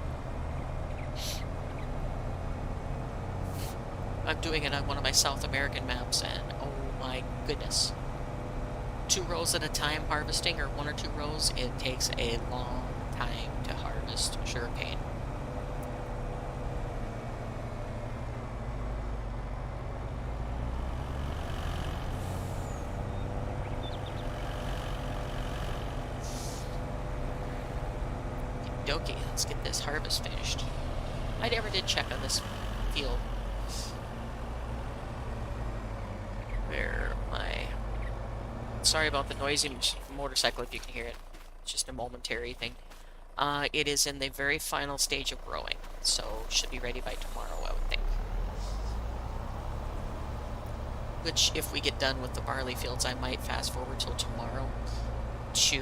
I'm doing it on one of my South American maps, and oh my goodness. 2 rows at a time harvesting, or 1 or 2 rows, it takes a long time to harvest sugarcane. Okie, let's get this harvest finished. I never did check on this field. Where am I? Sorry about the noisy motorcycle if you can hear it. It's just a momentary thing. It is in the very final stage of growing, so should be ready by tomorrow, I would think. Which, if we get done with the barley fields, I might fast forward till tomorrow to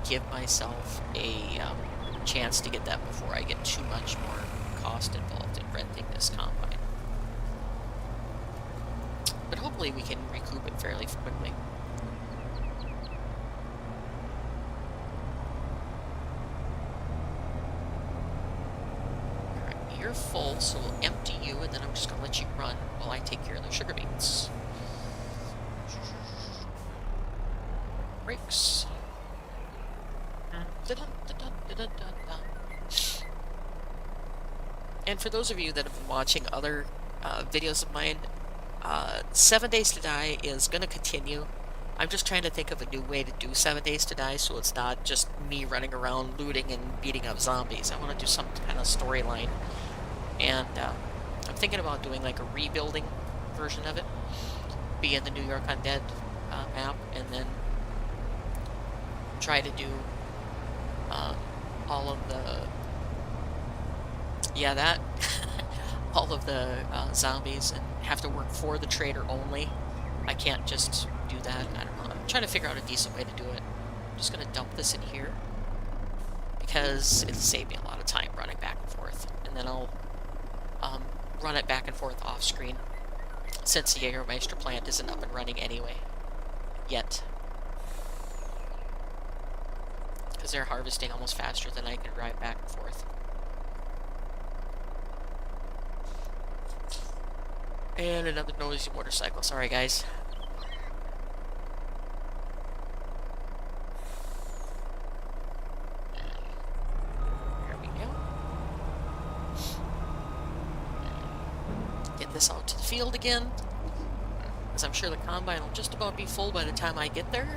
give myself a chance to get that before I get too much more cost involved in renting this combine. But hopefully we can recoup it fairly quickly. Alright, you're full, so we'll empty you, and then I'm just going to let you run while I take care of the sugar beets. Brakes. And for those of you that have been watching other videos of mine, 7 Days to Die is going to continue. I'm just trying to think of a new way to do 7 Days to Die so it's not just me running around looting and beating up zombies. I want to do some kind of storyline. And I'm thinking about doing like a rebuilding version of it. Be in the New York Undead map, and then try to do all of the all of the zombies, and have to work for the trader only. I can't just do that. I don't know. I'm trying to figure out a decent way to do it. I'm just going to dump this in here because it'll save me a lot of time running back and forth, and then I'll run it back and forth off screen since the Jägermeister plant isn't up and running anyway yet. Because they're harvesting almost faster than I can drive back and forth. And another noisy motorcycle. Sorry, guys. this out to the field again, because I'm sure the combine will just about be full by the time I get there.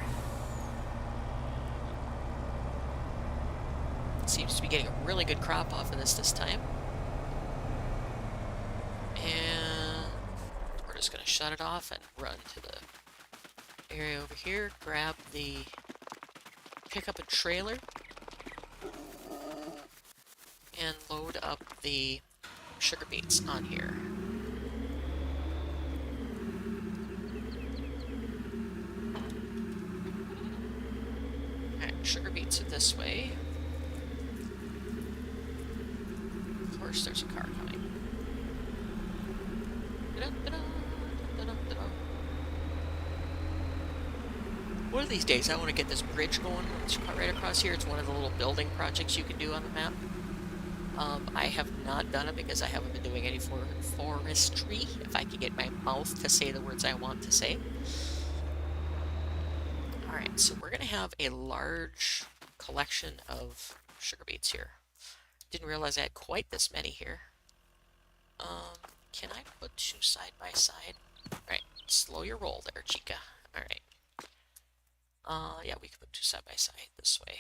Seems to be getting a really good crop off of this time. And we're just going to shut it off and run to the area over here, pick up a trailer, and load up the sugar beets on here. Alright, sugar beets are this way. Of course, there's a car coming. One of these days, I want to get this bridge going right across here. It's one of the little building projects you can do on the map. I have not done it because I haven't been doing any forestry, if I can get my mouth to say the words I want to say. Alright, so we're going to have a large collection of sugar beets here. Didn't realize I had quite this many here. Can I put two side by side? Alright, slow your roll there, chica. Alright. Yeah, we can put two side by side this way.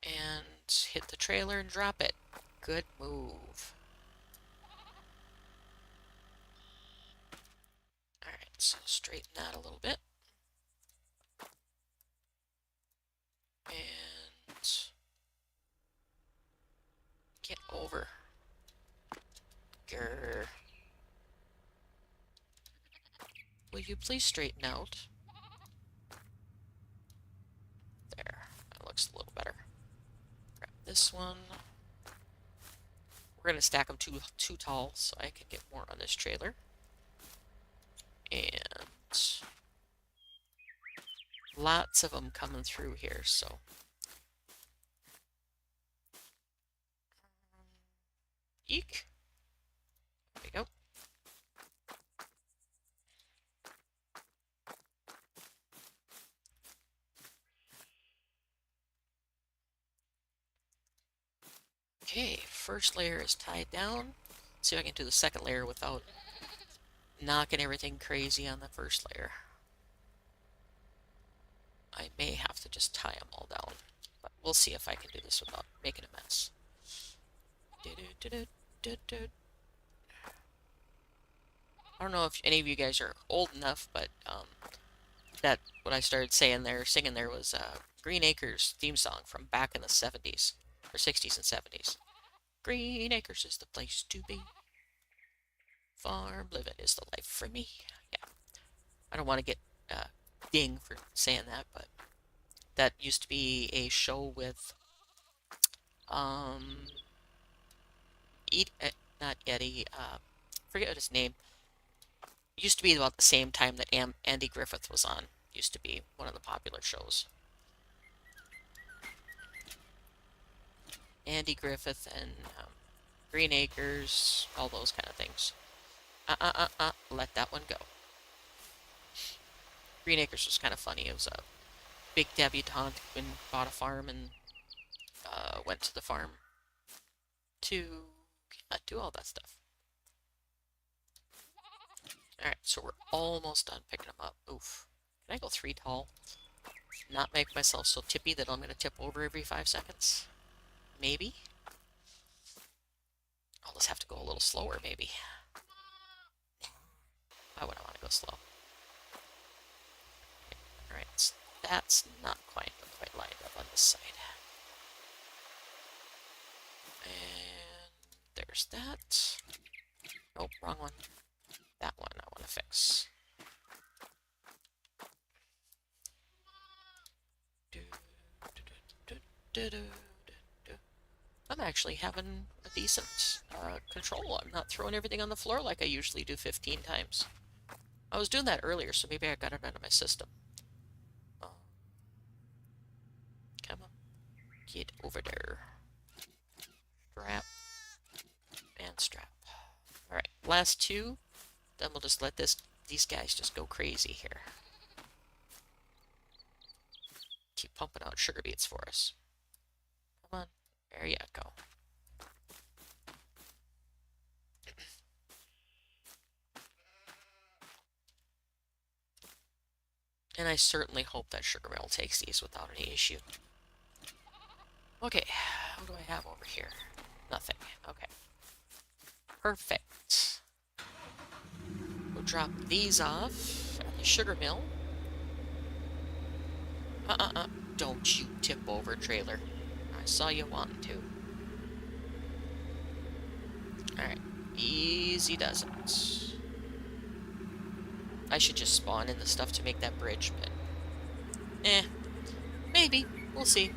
And hit the trailer and drop it. Good move. Alright, so straighten that a little bit. And get over. Grr. Will you please straighten out? There. That looks a little better. Grab this one. We're going to stack them too tall so I can get more on this trailer. And lots of them coming through here, so eek. There we go. Okay, first layer is tied down. Let's see if I can do the second layer without knocking everything crazy on the first layer. I may have to just tie them all down, but we'll see if I can do this without making a mess. I don't know if any of you guys are old enough, but that what I started singing there was Green Acres theme song from back in the 70s, or 60s and 70s. Green Acres is the place to be. Farm living is the life for me. Yeah. I don't want to get ding for saying that, but that used to be a show with not Eddie, forget his name. It used to be about the same time that Andy Griffith was on. Used to be one of the popular shows. Andy Griffith and Green Acres, all those kind of things. Let that one go. Green Acres was kind of funny. It was a big debutante who bought a farm and went to the farm to do all that stuff. Alright, so we're almost done picking them up. Oof. Can I go 3 tall? Not make myself so tippy that I'm going to tip over every 5 seconds? Maybe? I'll just have to go a little slower, maybe. Why would I want to go slow? Alright, so that's not quite lined up on this side. And there's that. Nope, wrong one. That one I want to fix. I'm actually having a decent control. I'm not throwing everything on the floor like I usually do 15 times. I was doing that earlier, so maybe I got it out of my system. Come on. Get over there. Strap. And strap. Alright, last 2. Then we'll just let these guys just go crazy here. Keep pumping out sugar beets for us. Come on. There you go. And I certainly hope that sugar mill takes these without any issue. Okay, what do I have over here? Nothing. Okay. Perfect. We'll drop these off at the sugar mill. Don't you tip over, trailer. I saw you wanting to. Alright. Easy does it. I should just spawn in the stuff to make that bridge, but... maybe. We'll see.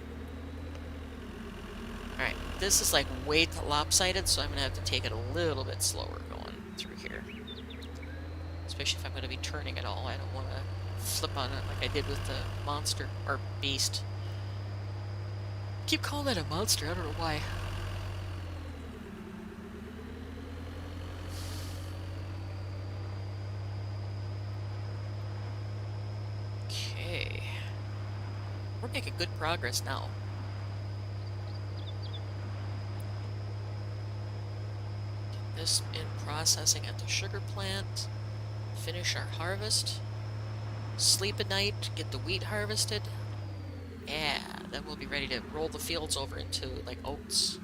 Alright, this is like way lopsided, so I'm going to have to take it a little bit slower going through here. Especially if I'm going to be turning it all. I don't want to flip on it like I did with the monster, or beast. I keep calling it a monster, I don't know why. Okay. We're making good progress now. Get this in processing at the sugar plant. Finish our harvest. Sleep at night, get the wheat harvested. Yeah, then we'll be ready to roll the fields over into, like, oats.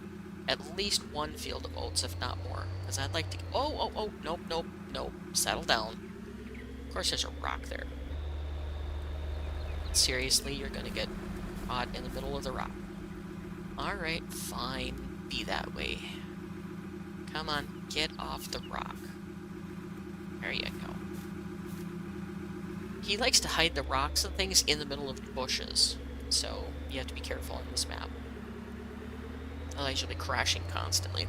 At least one field of oats, if not more. Because I'd like to... Oh, nope. Settle down. Of course there's a rock there. Seriously, you're gonna get caught in the middle of the rock. Alright, fine. Be that way. Come on, get off the rock. There you go. He likes to hide the rocks and things in the middle of bushes, so you have to be careful on this map. Otherwise you'll be crashing constantly.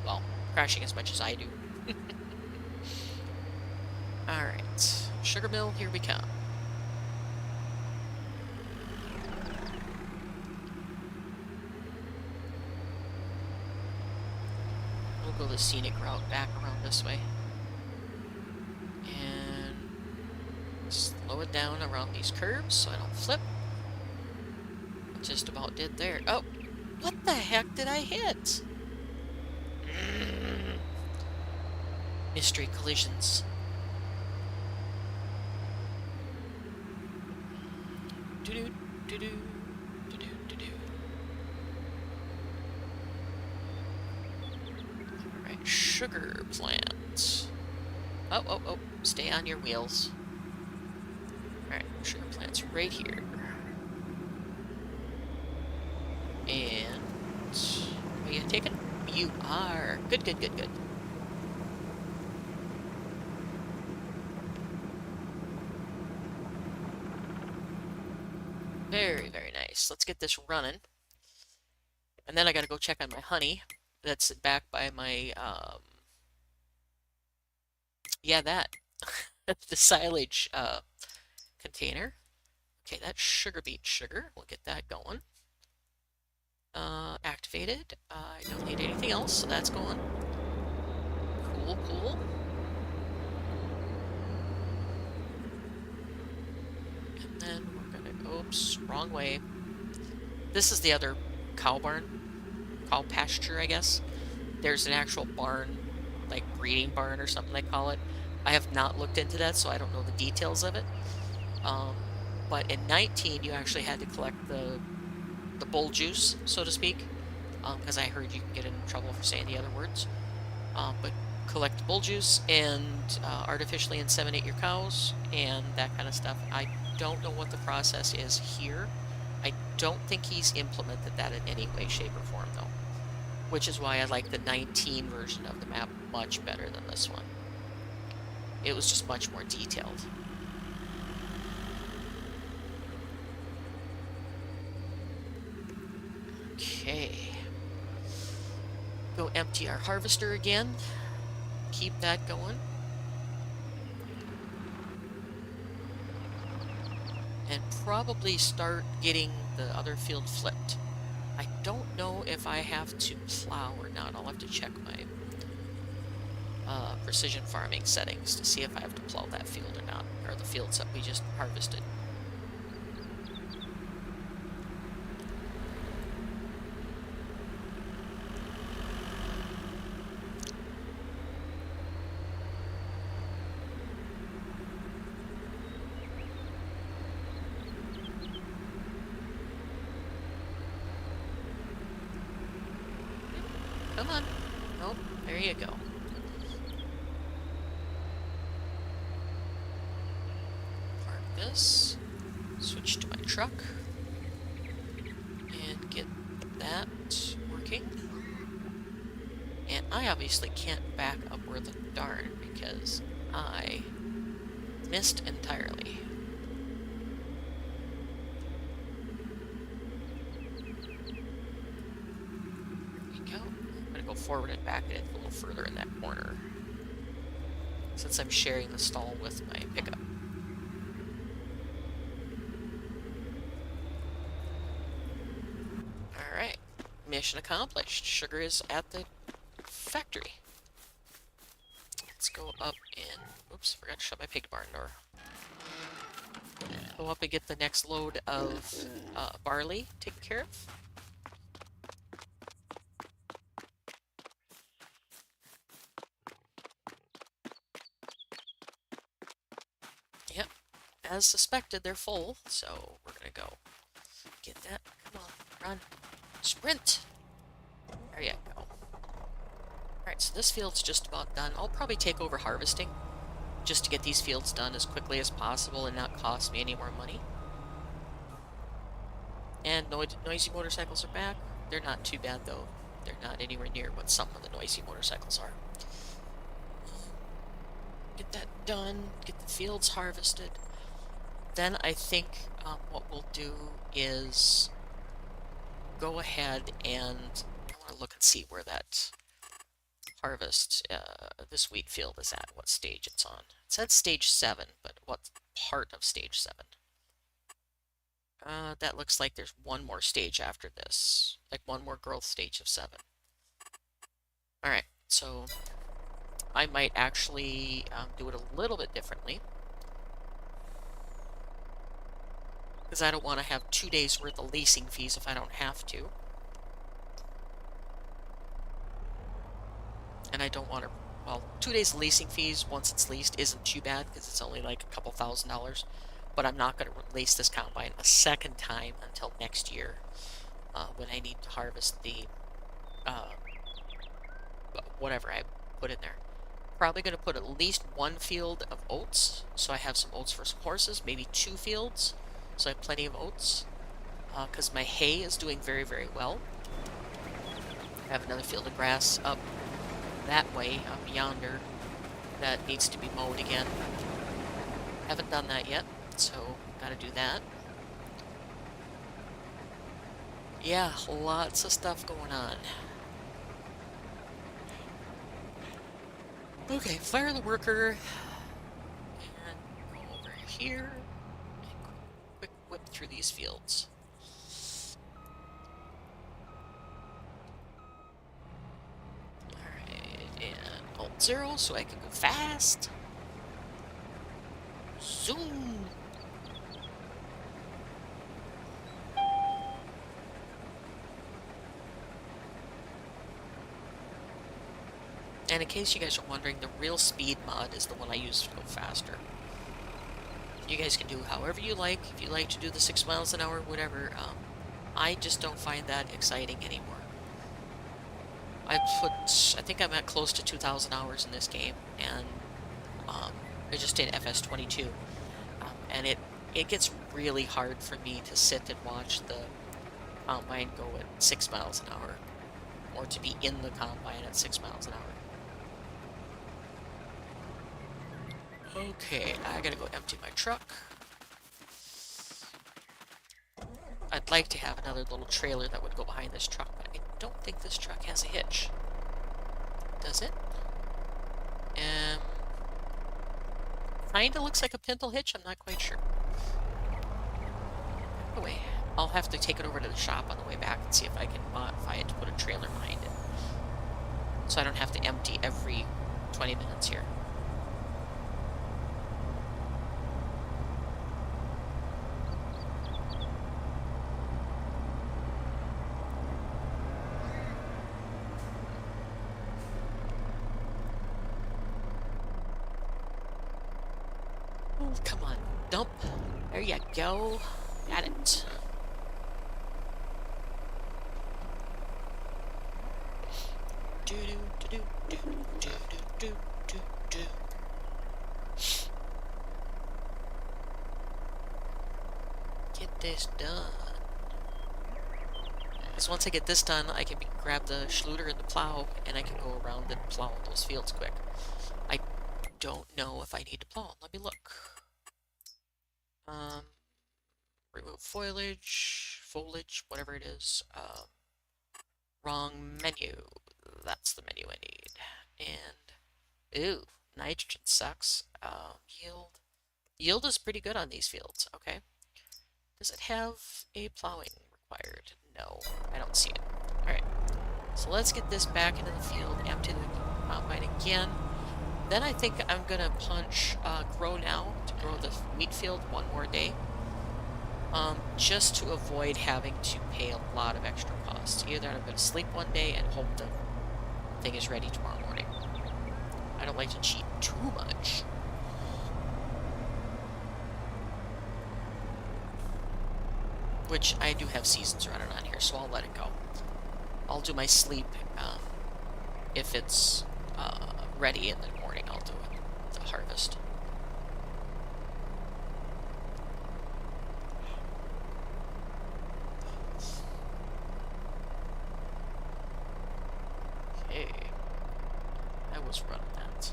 Well, crashing as much as I do. Alright, sugar mill, here we come. We'll go the scenic route back around this way. Slow it down around these curves so I don't flip. Just about did there. Oh, what the heck did I hit? Mystery collisions. Do-do, do-do, do-do, do-do. Alright, sugar plant. Oh, stay on your wheels. Alright, sugar plant's right here. And... are you taking? You are. Good. Very, very nice. Let's get this running. And then I gotta go check on my honey. That's back by my, yeah, that. The silage, container. Okay, that's sugar beet sugar. We'll get that going. Activated. I don't need anything else, so that's going. Cool. And then we're gonna... oops, wrong way. This is the other cow barn. Cow pasture, I guess. There's an actual barn, like breeding barn or something they call it. I have not looked into that, so I don't know the details of it. But in 19, you actually had to collect the bull juice, so to speak, because I heard you can get in trouble for saying the other words. But collect the bull juice and artificially inseminate your cows and that kind of stuff. I don't know what the process is here. I don't think he's implemented that in any way, shape, or form, though. Which is why I like the 19 version of the map much better than this one. It was just much more detailed. Okay. Go empty our harvester again. Keep that going. And probably start getting the other field flipped. I don't know if I have to plow or not. I'll have to check my precision farming settings to see if I have to plow that field or not, or the fields that we just harvested. Come on. Nope, there you go. Park this. Switch to my truck. And get that working. And I obviously can't back up where the darn because I missed entirely. I'm going to go forward and back it a little further in that corner, since I'm sharing the stall with my pickup. Alright, mission accomplished. Sugar is at the factory. Let's go up and... Oops, forgot to shut my pig barn door. Go up and get the next load of barley taken care of. Yep, as suspected, they're full, so we're gonna go get that. Come on, run. Sprint! There you go. Alright, so this field's just about done. I'll probably take over harvesting, just to get these fields done as quickly as possible and not cost me any more money. And noisy motorcycles are back. They're not too bad, though. They're not anywhere near what some of the noisy motorcycles are. Get that done, get the fields harvested. Then I think what we'll do is go ahead and I want to look and see where that harvest, this wheat field is at, what stage it's on. It said stage 7, but what part of stage 7? That looks like there's one more stage after this, like one more growth stage of 7. Alright, so I might actually do it a little bit differently, because I don't want to have 2 days worth of leasing fees if I don't have to. And I don't want to, well, 2 days of leasing fees once it's leased isn't too bad because it's only like a couple $1,000, but I'm not going to lease this combine a second time until next year when I need to harvest the whatever I put in there. Probably going to put at least one field of oats, so I have some oats for some horses, maybe 2 fields, so I have plenty of oats, because my hay is doing very, very well. I have another field of grass up that way, up yonder, that needs to be mowed again. Haven't done that yet, so gotta do that. Yeah, lots of stuff going on. Okay, fire the worker, and go over here, and quick whip through these fields. Alright, and Alt 0 so I can go fast. Zoom! And in case you guys are wondering, the real speed mod is the one I use to go faster. You guys can do however you like. If you like to do the 6 miles an hour, whatever. I just don't find that exciting anymore. I think I'm at close to 2,000 hours in this game, and I just did FS22. And it gets really hard for me to sit and watch the combine go at 6 miles an hour, or to be in the combine at 6 miles an hour. Okay, I gotta go empty my truck. I'd like to have another little trailer that would go behind this truck, but I don't think this truck has a hitch. Does it? Kinda looks like a pintle hitch, I'm not quite sure. Anyway, I'll have to take it over to the shop on the way back and see if I can modify it to put a trailer behind it. So I don't have to empty every 20 minutes here. Oh, come on, dump. There you go. Got it. do do do do do do do do. Get this done. Because once I get this done, I can grab the Schluter and the plow, and I can go around and plow those fields quick. I don't know if I need to plow. Let me look. Remove foliage, whatever it is. Wrong menu. That's the menu I need. And, ooh, nitrogen sucks. Yield. Yield is pretty good on these fields, okay. Does it have a plowing required? No, I don't see it. Alright, so let's get this back into the field, empty the combine again. Then I think I'm gonna punch grow now to grow the wheat field one more day. Just to avoid having to pay a lot of extra costs. Either I'm going to sleep one day and hope the thing is ready tomorrow morning. I don't like to cheat too much. Which I do have seasons running on here, so I'll let it go. I'll do my sleep if it's ready in the morning. I'll do the harvest. I was running that.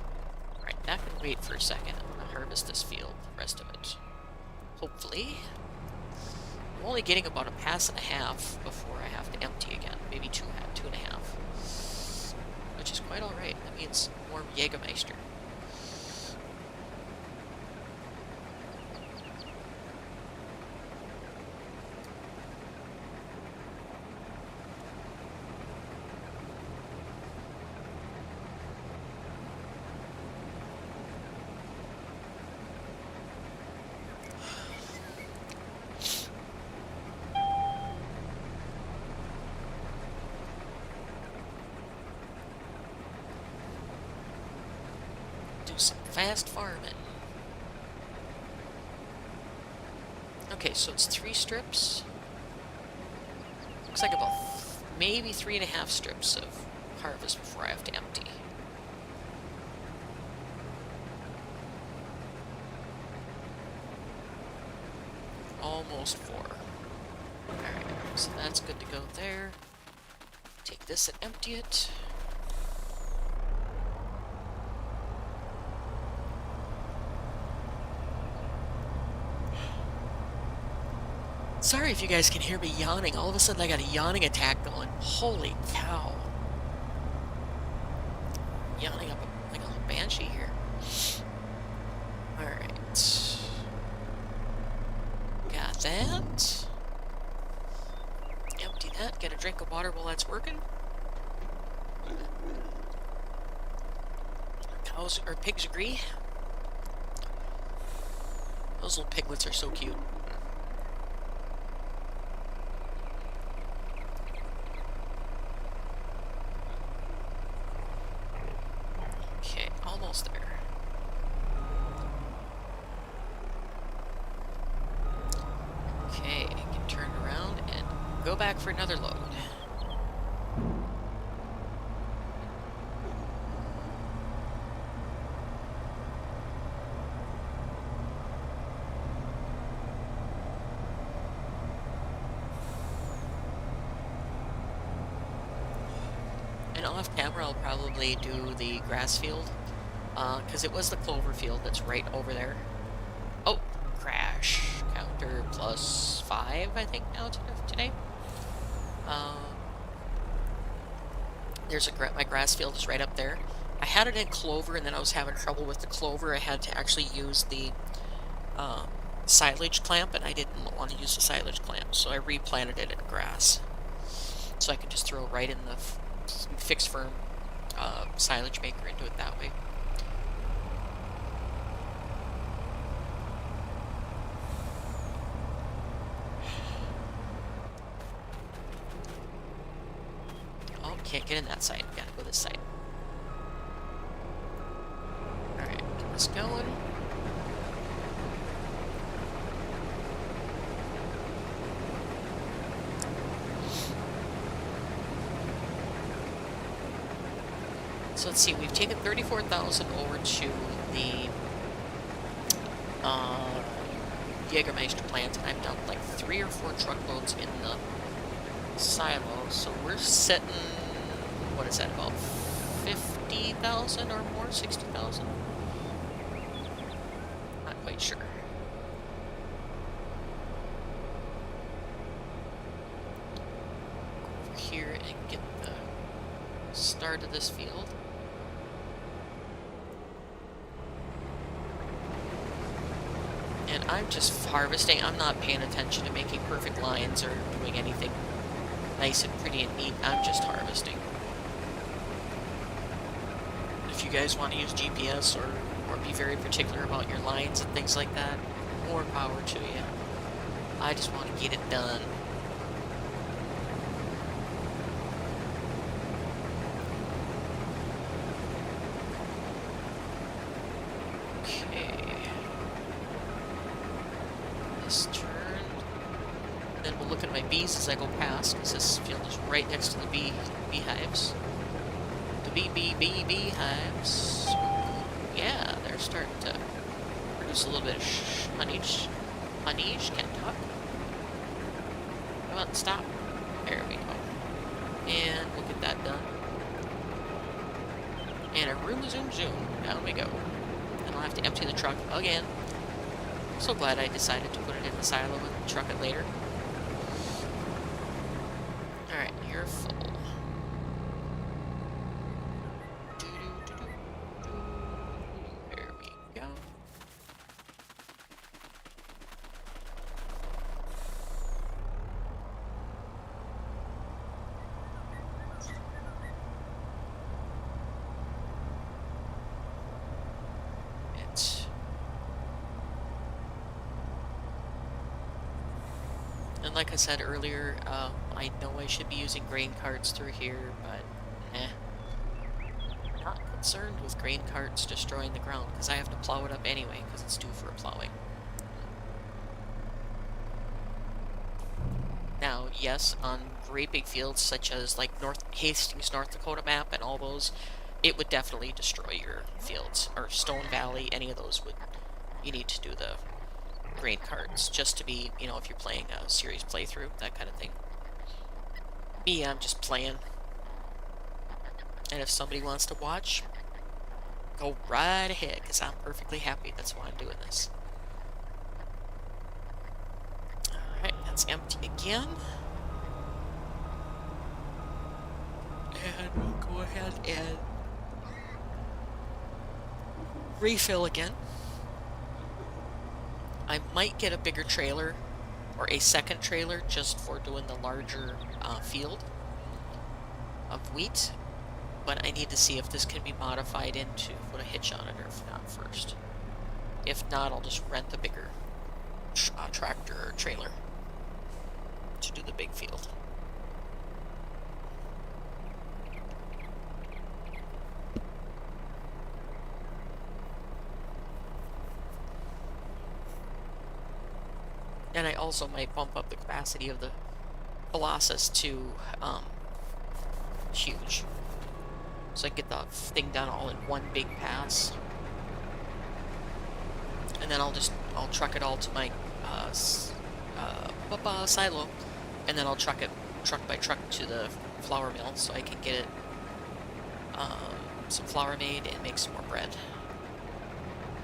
Alright, that can wait for a second. I'm going to harvest this field, the rest of it. Hopefully. I'm only getting about a pass and a half before I have to empty again. Maybe two and a half. Which is quite alright. That means more Jägermeister. Do some fast farming. Okay, so it's 3 strips. Looks like about maybe 3.5 strips of harvest before I have to empty. Almost 4. Alright, so that's good to go there. Take this and empty it. Sorry if you guys can hear me yawning. All of a sudden I got a yawning attack going. Holy cow. Yawning up like a little banshee here. Alright. Got that. Empty that. Get a drink of water while that's working. Cows or pigs agree. Those little piglets are so cute. Okay, almost there. Okay, can turn around and go back for another load. And off camera I'll probably do the grass field, because it was the clover field that's right over there. Oh, crash. Counter +5, I think, now today. There's my grass field is right up there. I had it in clover, and then I was having trouble with the clover. I had to actually use the silage clamp, and I didn't want to use the silage clamp, so I replanted it in grass. So I could just throw it right in the fixed firm silage maker and do it that way. Oh, can't get in that side. Gotta go this side. Alright, get this going. So let's see, we've taken 34,000 over to the Jägermeister plant, and I've done like 3 or 4 truckloads in the silo, so we're sitting, what is that, about 50,000 or more, 60,000? Not quite sure. Go over here and get the start of this field. And I'm just harvesting. I'm not paying attention to making perfect lines or doing anything nice and pretty and neat. I'm just harvesting. If you guys want to use GPS or be very particular about your lines and things like that, more power to you. I just want to get it done. Okay. This turn. Then we'll look at my bees as I go past, because this field is right next to the beehives. The beehives. Yeah, they're starting to produce a little bit of honeys. Can't talk. Come on, stop. There we go. And we'll get that done. And a zoom. Down we go. And I'll have to empty the truck again. So glad I decided to put it in the silo and truck it later. Alright, you're full. There we go. And like I said earlier, I know I should be using grain carts through here, but not concerned with grain carts destroying the ground, because I have to plow it up anyway, because it's due for a plowing. Now, yes, on great big fields such as like Hastings, North Dakota map and all those, it would definitely destroy your fields, or Stone Valley, any of those would, you need to do the grain carts, just to be, you know, if you're playing a series playthrough, that kind of thing. Me, I'm just playing. And if somebody wants to watch, go right ahead, because I'm perfectly happy. That's why I'm doing this. Alright, that's empty again. And we'll go ahead and refill again. I might get a bigger trailer, or a second trailer, just for doing the larger field of wheat. But I need to see if this can be modified into put a hitch on it or if not first. If not, I'll just rent the bigger tractor or trailer to do the big field. And I also might bump up the capacity of the Colossus to huge. So I can get the thing done all in one big pass. And then I'll truck it all to my silo. And then I'll truck it truck by truck to the flour mill so I can get it some flour made and make some more bread.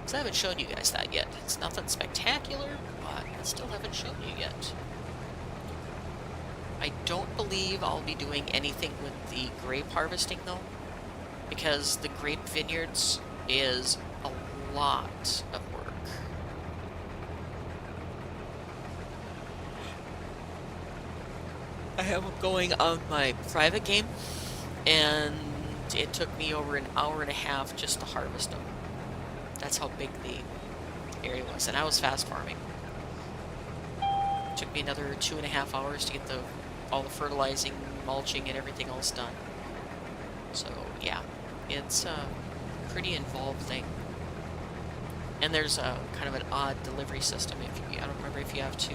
Because I haven't shown you guys that yet. It's nothing spectacular, but I still haven't shown you yet. I don't believe I'll be doing anything with the grape harvesting though, because the grape vineyards is a lot of work. I have them going on my private game, and it took me over an hour and a half just to harvest them. That's how big the area was, and I was fast farming. It took me another 2.5 hours to get all the fertilizing, mulching, and everything else done. So yeah, it's a pretty involved thing. And there's a kind of an odd delivery system. I don't remember if you have to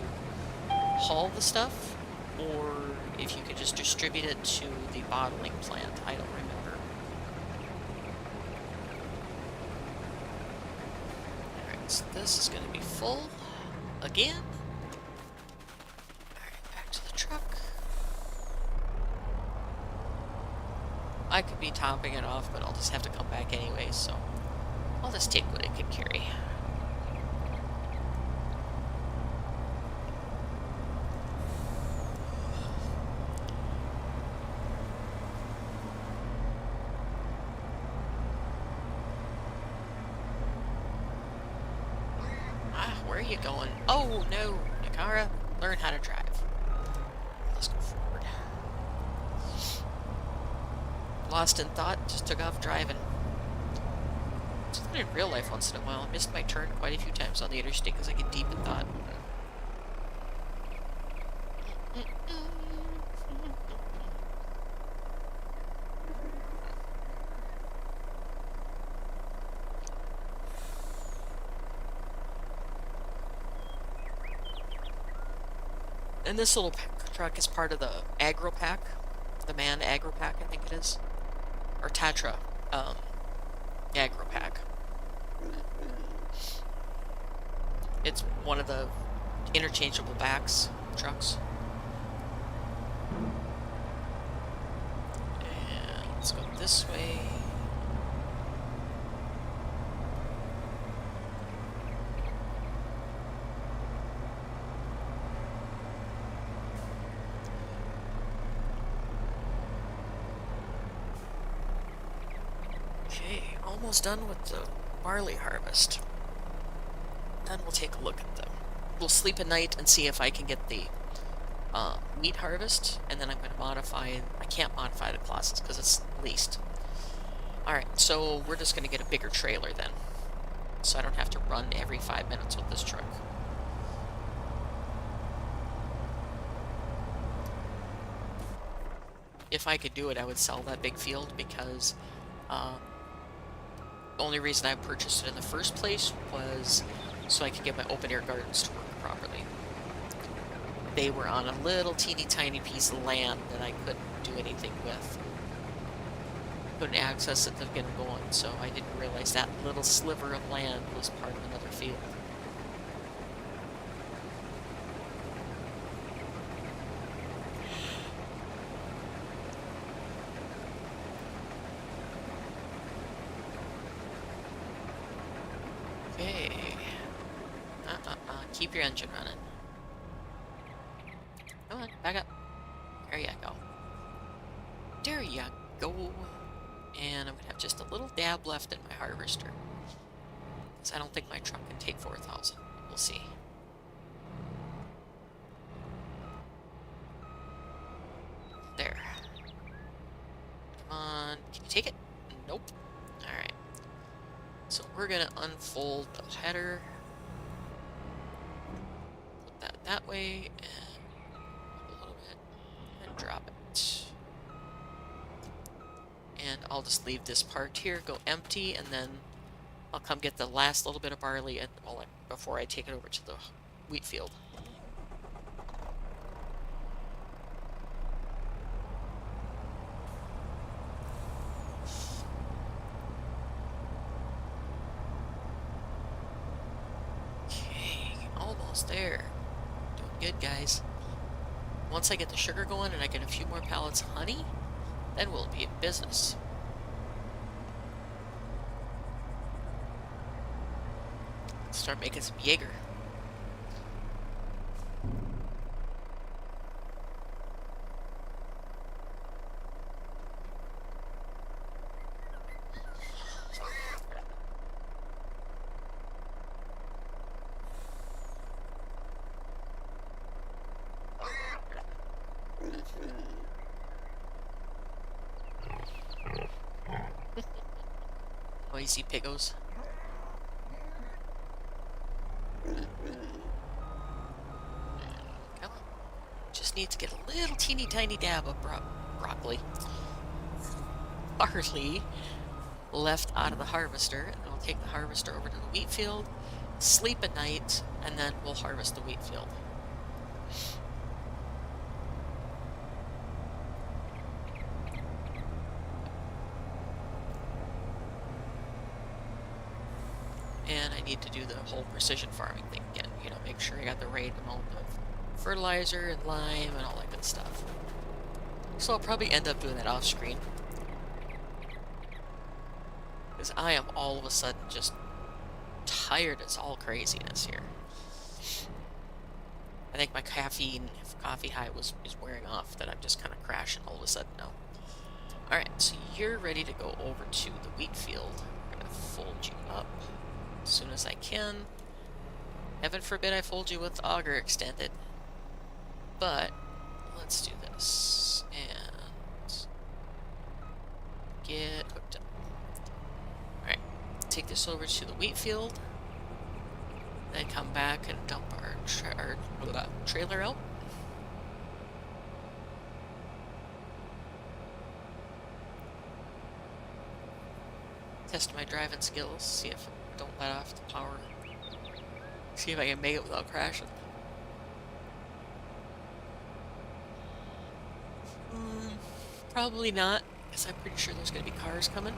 haul the stuff or if you can just distribute it to the bottling plant. I don't remember. So this is going to be full again. Alright, back to the truck. I could be topping it off, but I'll just have to come back anyway, so I'll just take what it can carry. Where are you going? Oh no, Nakara, learn how to drive. Let's go forward. Lost in thought, just took off driving. It's not in real life once in a while. I missed my turn quite a few times on the interstate because I get deep in thought. And this little truck is part of the agro pack, the man agro pack, I think it is, or Tatra agro pack. It's one of the interchangeable backs trucks. And let's go this way. Almost done with the barley harvest. Then we'll take a look at them. We'll sleep a night and see if I can get the wheat harvest, and then I'm going to modify. I can't modify the classes because it's leased. Alright, so we're just going to get a bigger trailer then, so I don't have to run every 5 minutes with this truck. If I could do it, I would sell that big field because the only reason I purchased it in the first place was so I could get my open-air gardens to work properly. They were on a little teeny tiny piece of land that I couldn't do anything with. Couldn't access it to get it going, so I didn't realize that little sliver of land was part of another field. Okay. Keep your engine running. Come on, back up. There you go. There you go. And I'm going to have just a little dab left in my harvester. Because I don't think my truck can take 4,000. We'll see. There. Come on. Can you take it? Nope. Alright. So we're going to unfold the header. Put that that way, and a little bit, and drop it. And I'll just leave this part here, go empty, and then I'll come get the last little bit of barley and before I take it over to the wheat field. Almost there. Doing good, guys. Once I get the sugar going and I get a few more pallets of honey, then we'll be in business. Start making some Jaeger. Noisy piggos. Come on. Just need to get a little teeny tiny dab of broccoli. Barley left out of the harvester, and I'll take the harvester over to the wheat field, sleep a night, and then we'll harvest the wheat field. And I need to do the whole precision farming thing again. You know, make sure I got the right amount of fertilizer and lime and all that good stuff. So I'll probably end up doing that off screen. Because I am all of a sudden just tired as all craziness here. I think my coffee high is wearing off, that I'm just kind of crashing all of a sudden now. Alright, so you're ready to go over to the wheat field. I'm going to fold you up as soon as I can. Heaven forbid I fold you with the auger extended. But let's do this and get hooked up. Alright, take this over to the wheat field. Then come back and dump our trailer out. Test my driving skills, see if I don't let off the power. See if I can make it without crashing. Probably not, because I'm pretty sure there's going to be cars coming.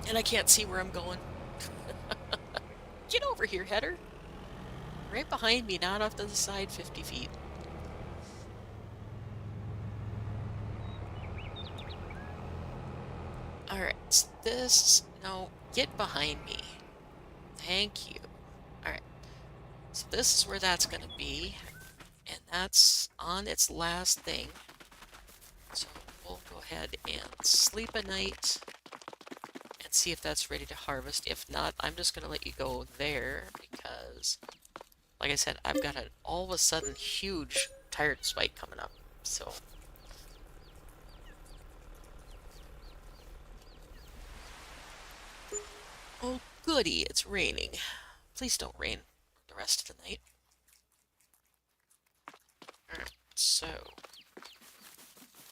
And I can't see where I'm going. Get over here, header. Right behind me, not off to the side 50 feet. Alright, so this... No, get behind me. Thank you. Alright, so this is where that's going to be. And that's on its last thing. So we'll go ahead and sleep a night and see if that's ready to harvest. If not, I'm just going to let you go there because... Like I said, I've got an all of a sudden huge tired spike coming up, so. Oh goody, it's raining. Please don't rain the rest of the night. Alright, so.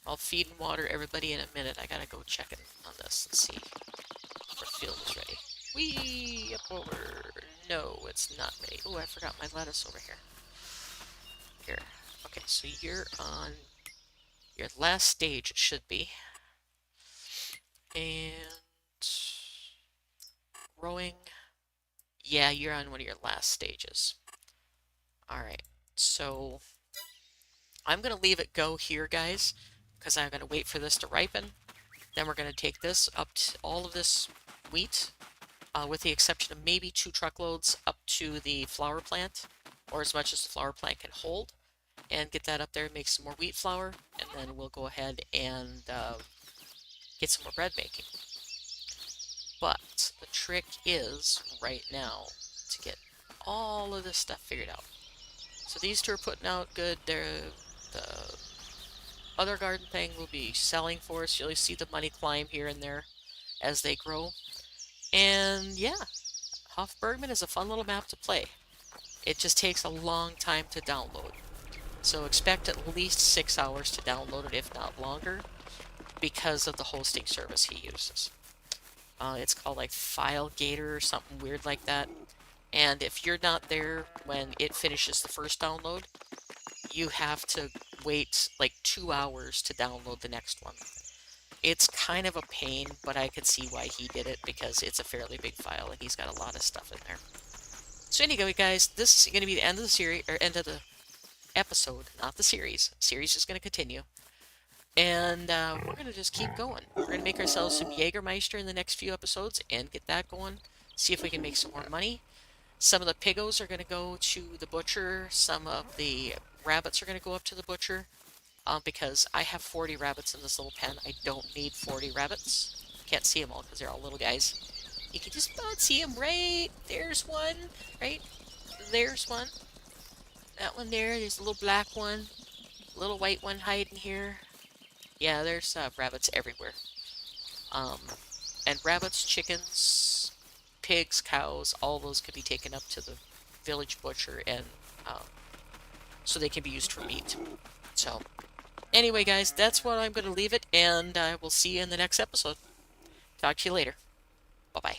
I'll feed and water everybody in a minute. I gotta go check in on this and see if our field is ready. Whee! Up over. No, it's not ready. Oh, I forgot my lettuce over here. Here. Okay, so you're on your last stage, it should be. And... growing. Yeah, you're on one of your last stages. Alright, so... I'm going to leave it go here, guys, because I'm going to wait for this to ripen. Then we're going to take this up to all of this wheat, with the exception of maybe 2 truckloads up to the flour plant, or as much as the flour plant can hold, and get that up there, make some more wheat flour, and then we'll go ahead and get some more bread making. But the trick is, right now, to get all of this stuff figured out. So these two are putting out good. The other garden thing will be selling for us. You'll see the money climb here and there as they grow. And yeah, Hof Bergmann is a fun little map to play. It just takes a long time to download. So expect at least 6 hours to download it, if not longer, because of the hosting service he uses. It's called like FileGator or something weird like that. And if you're not there when it finishes the first download, you have to wait like 2 hours to download the next one. It's kind of a pain, but I could see why he did it because it's a fairly big file and he's got a lot of stuff in there. So anyway, guys, this is going to be the end of the series, or end of the episode, not the series. The series is going to continue. And we're going to just keep going. We're going to make ourselves some Jägermeister in the next few episodes and get that going. See if we can make some more money. Some of the piggos are going to go to the butcher. Some of the rabbits are going to go up to the butcher. Because I have 40 rabbits in this little pen. I don't need 40 rabbits. Can't see them all because they're all little guys. You can just about see them right. There's one. Right? There's one. That one there. There's a little black one. A little white one hiding here. Yeah, there's rabbits everywhere. And rabbits, chickens, pigs, cows, all those could be taken up to the village butcher and so they can be used for meat. So, anyway, guys, that's what I'm going to leave it, and I will see you in the next episode. Talk to you later. Bye-bye.